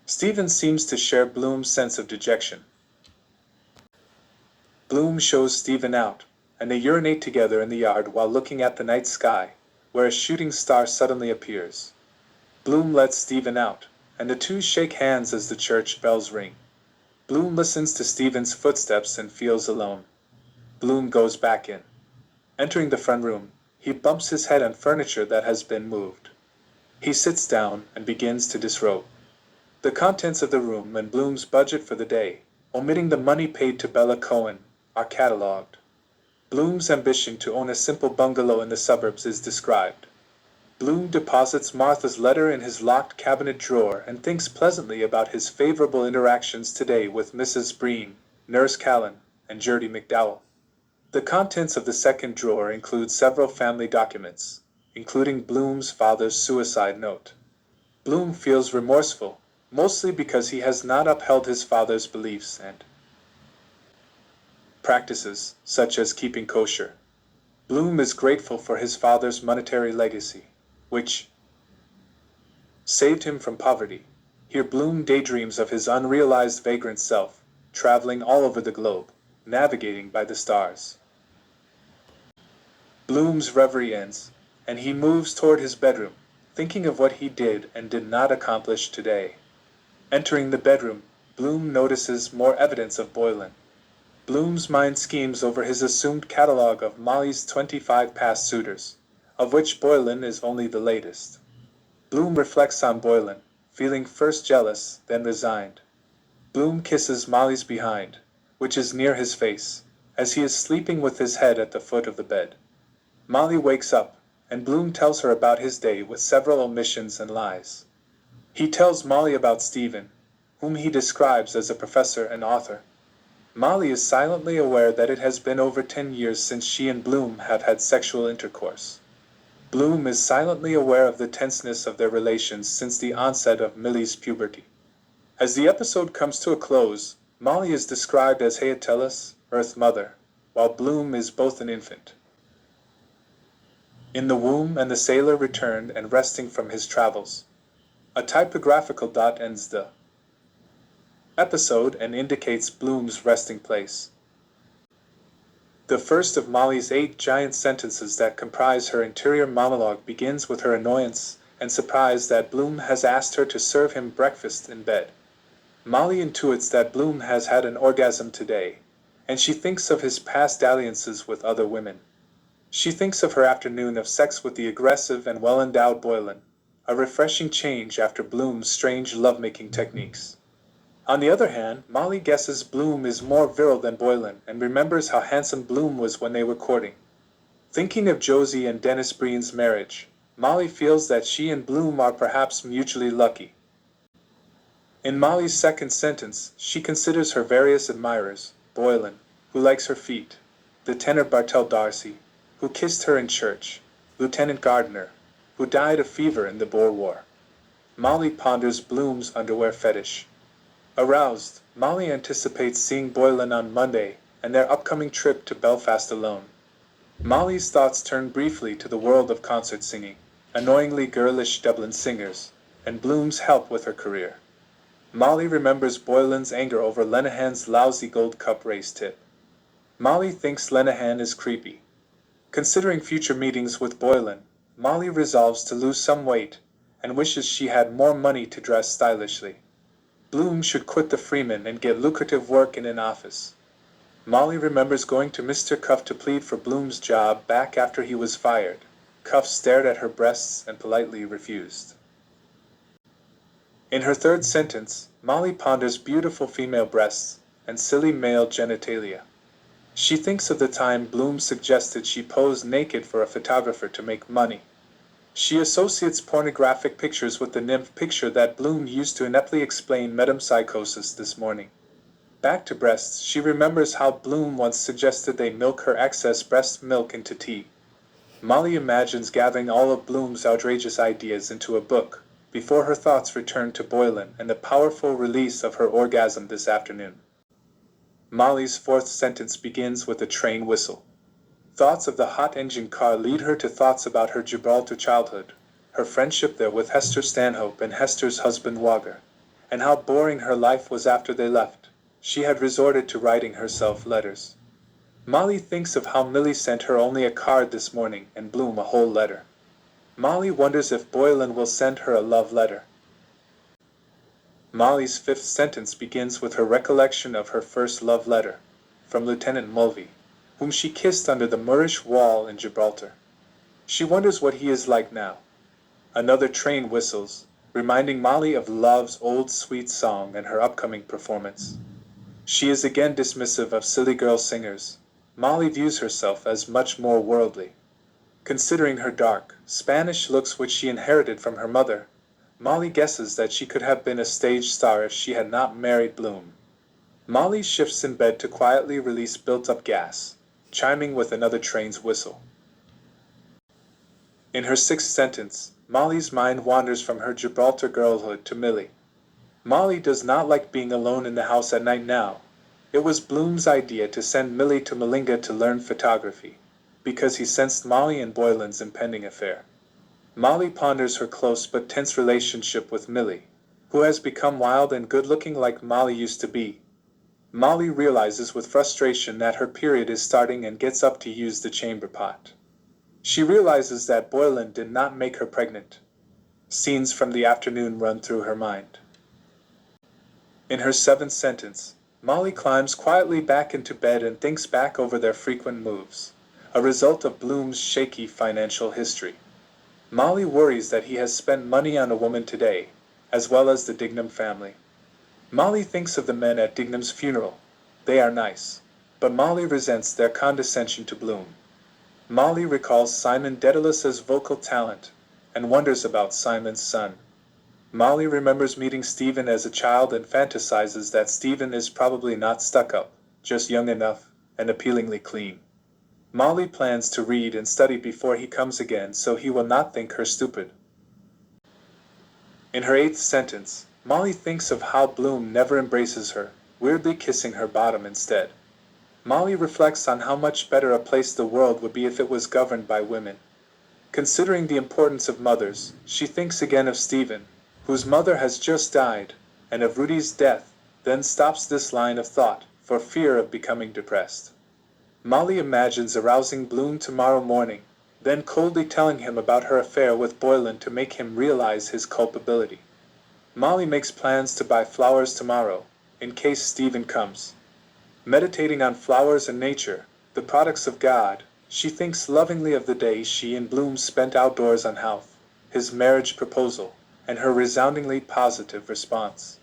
Speaker 1: Stephen seems to share Bloom's sense of dejection. Bloom shows Stephen out, and they urinate together in the yard while looking at the night sky, where a shooting star suddenly appears. Bloom lets Stephen out, and the two shake hands as the church bells ring. Bloom listens to Stephen's footsteps and feels alone. Bloom goes back in. Entering the front room, he bumps his head on furniture that has been moved. He sits down and begins to disrobe. The contents of the room and Bloom's budget for the day, omitting the money paid to Bella Cohen, are catalogued. Bloom's ambition to own a simple bungalow in the suburbs is described. Bloom deposits Martha's letter in his locked cabinet drawer and thinks pleasantly about his favorable interactions today with Mrs. Breen, Nurse Callan, and Gertie McDowell. The contents of the second drawer include several family documents, including Bloom's father's suicide note. Bloom feels remorseful, mostly because he has not upheld his father's beliefs and practices, such as keeping kosher. Bloom is grateful for his father's monetary legacy, which saved him from poverty. Here Bloom daydreams of his unrealized vagrant self, traveling all over the globe, navigating by the stars. Bloom's reverie ends, and he moves toward his bedroom, thinking of what he did and did not accomplish today. Entering the bedroom, Bloom notices more evidence of Boylan. Bloom's mind schemes over his assumed catalogue of Molly's 25 past suitors, of which Boylan is only the latest. Bloom reflects on Boylan, feeling first jealous, then resigned. Bloom kisses Molly's behind, which is near his face, as he is sleeping with his head at the foot of the bed. Molly wakes up, and Bloom tells her about his day with several omissions and lies. He tells Molly about Stephen, whom he describes as a professor and author. Molly is silently aware that it has been over 10 years since she and Bloom have had sexual intercourse. Bloom is silently aware of the tenseness of their relations since the onset of Millie's puberty. As the episode comes to a close, Molly is described as Heatelis, Earth Mother, while Bloom is both an infant in the womb and the sailor returned and resting from his travels. A typographical dot ends the episode and indicates Bloom's resting place. The first of Molly's 8 giant sentences that comprise her interior monologue begins with her annoyance and surprise that Bloom has asked her to serve him breakfast in bed. Molly intuits that Bloom has had an orgasm today, and she thinks of his past dalliances with other women. She thinks of her afternoon of sex with the aggressive and well-endowed Boylan, a refreshing change after Bloom's strange lovemaking techniques. On the other hand, Molly guesses Bloom is more virile than Boylan and remembers how handsome Bloom was when they were courting. Thinking of Josie and Dennis Breen's marriage, Molly feels that she and Bloom are perhaps mutually lucky. In Molly's second sentence, she considers her various admirers: Boylan, who likes her feet; the tenor Bartell D'Arcy, who kissed her in church; Lieutenant Gardner, who died of fever in the Boer War. Molly ponders Bloom's underwear fetish. Aroused, Molly anticipates seeing Boylan on Monday and their upcoming trip to Belfast alone. Molly's thoughts turn briefly to the world of concert singing, annoyingly girlish Dublin singers, and Bloom's help with her career. Molly remembers Boylan's anger over Lenehan's lousy Gold Cup race tip. Molly thinks Lenehan is creepy. Considering future meetings with Boylan, Molly resolves to lose some weight and wishes she had more money to dress stylishly. Bloom should quit the Freeman and get lucrative work in an office. Molly remembers going to Mr. Cuff to plead for Bloom's job back after he was fired. Cuff stared at her breasts and politely refused. In her third sentence, Molly ponders beautiful female breasts and silly male genitalia. She thinks of the time Bloom suggested she pose naked for a photographer to make money. She associates pornographic pictures with the nymph picture that Bloom used to ineptly explain metempsychosis this morning. Back to breasts, she remembers how Bloom once suggested they milk her excess breast milk into tea. Molly imagines gathering all of Bloom's outrageous ideas into a book, before her thoughts return to Boylan and the powerful release of her orgasm this afternoon. Molly's fourth sentence begins with a train whistle. Thoughts of the hot engine car lead her to thoughts about her Gibraltar childhood, her friendship there with Hester Stanhope and Hester's husband Wagger, and how boring her life was after they left. She had resorted to writing herself letters. Molly thinks of how Millie sent her only a card this morning and Bloom a whole letter. Molly wonders if Boylan will send her a love letter. Molly's fifth sentence begins with her recollection of her first love letter, from Lieutenant Mulvey, whom she kissed under the Moorish wall in Gibraltar. She wonders what he is like now. Another train whistles, reminding Molly of Love's old sweet song and her upcoming performance. She is again dismissive of silly girl singers. Molly views herself as much more worldly. Considering her dark, Spanish looks which she inherited from her mother, Molly guesses that she could have been a stage star if she had not married Bloom. Molly shifts in bed to quietly release built-up gas, chiming with another train's whistle. In her sixth sentence, Molly's mind wanders from her Gibraltar girlhood to Millie. Molly does not like being alone in the house at night now. It was Bloom's idea to send Millie to Malinga to learn photography, because he sensed Molly and Boylan's impending affair. Molly ponders her close but tense relationship with Millie, who has become wild and good-looking like Molly used to be. Molly realizes with frustration that her period is starting and gets up to use the chamber pot. She realizes that Boylan did not make her pregnant. Scenes from the afternoon run through her mind. In her seventh sentence, Molly climbs quietly back into bed and thinks back over their frequent moves, a result of Bloom's shaky financial history. Molly worries that he has spent money on a woman today, as well as the Dignam family. Molly thinks of the men at Dignam's funeral. They are nice, but Molly resents their condescension to Bloom. Molly recalls Simon Dedalus's vocal talent and wonders about Simon's son. Molly remembers meeting Stephen as a child and fantasizes that Stephen is probably not stuck up, just young enough and appealingly clean. Molly plans to read and study before he comes again so he will not think her stupid. In her eighth sentence, Molly thinks of how Bloom never embraces her, weirdly kissing her bottom instead. Molly reflects on how much better a place the world would be if it was governed by women. Considering the importance of mothers, she thinks again of Stephen, whose mother has just died, and of Rudy's death, then stops this line of thought for fear of becoming depressed. Molly imagines arousing Bloom tomorrow morning, then coldly telling him about her affair with Boylan to make him realize his culpability. Molly makes plans to buy flowers tomorrow, in case Stephen comes. Meditating on flowers and nature, the products of God, she thinks lovingly of the day she and Bloom spent outdoors on Howth, his marriage proposal, and her resoundingly positive response.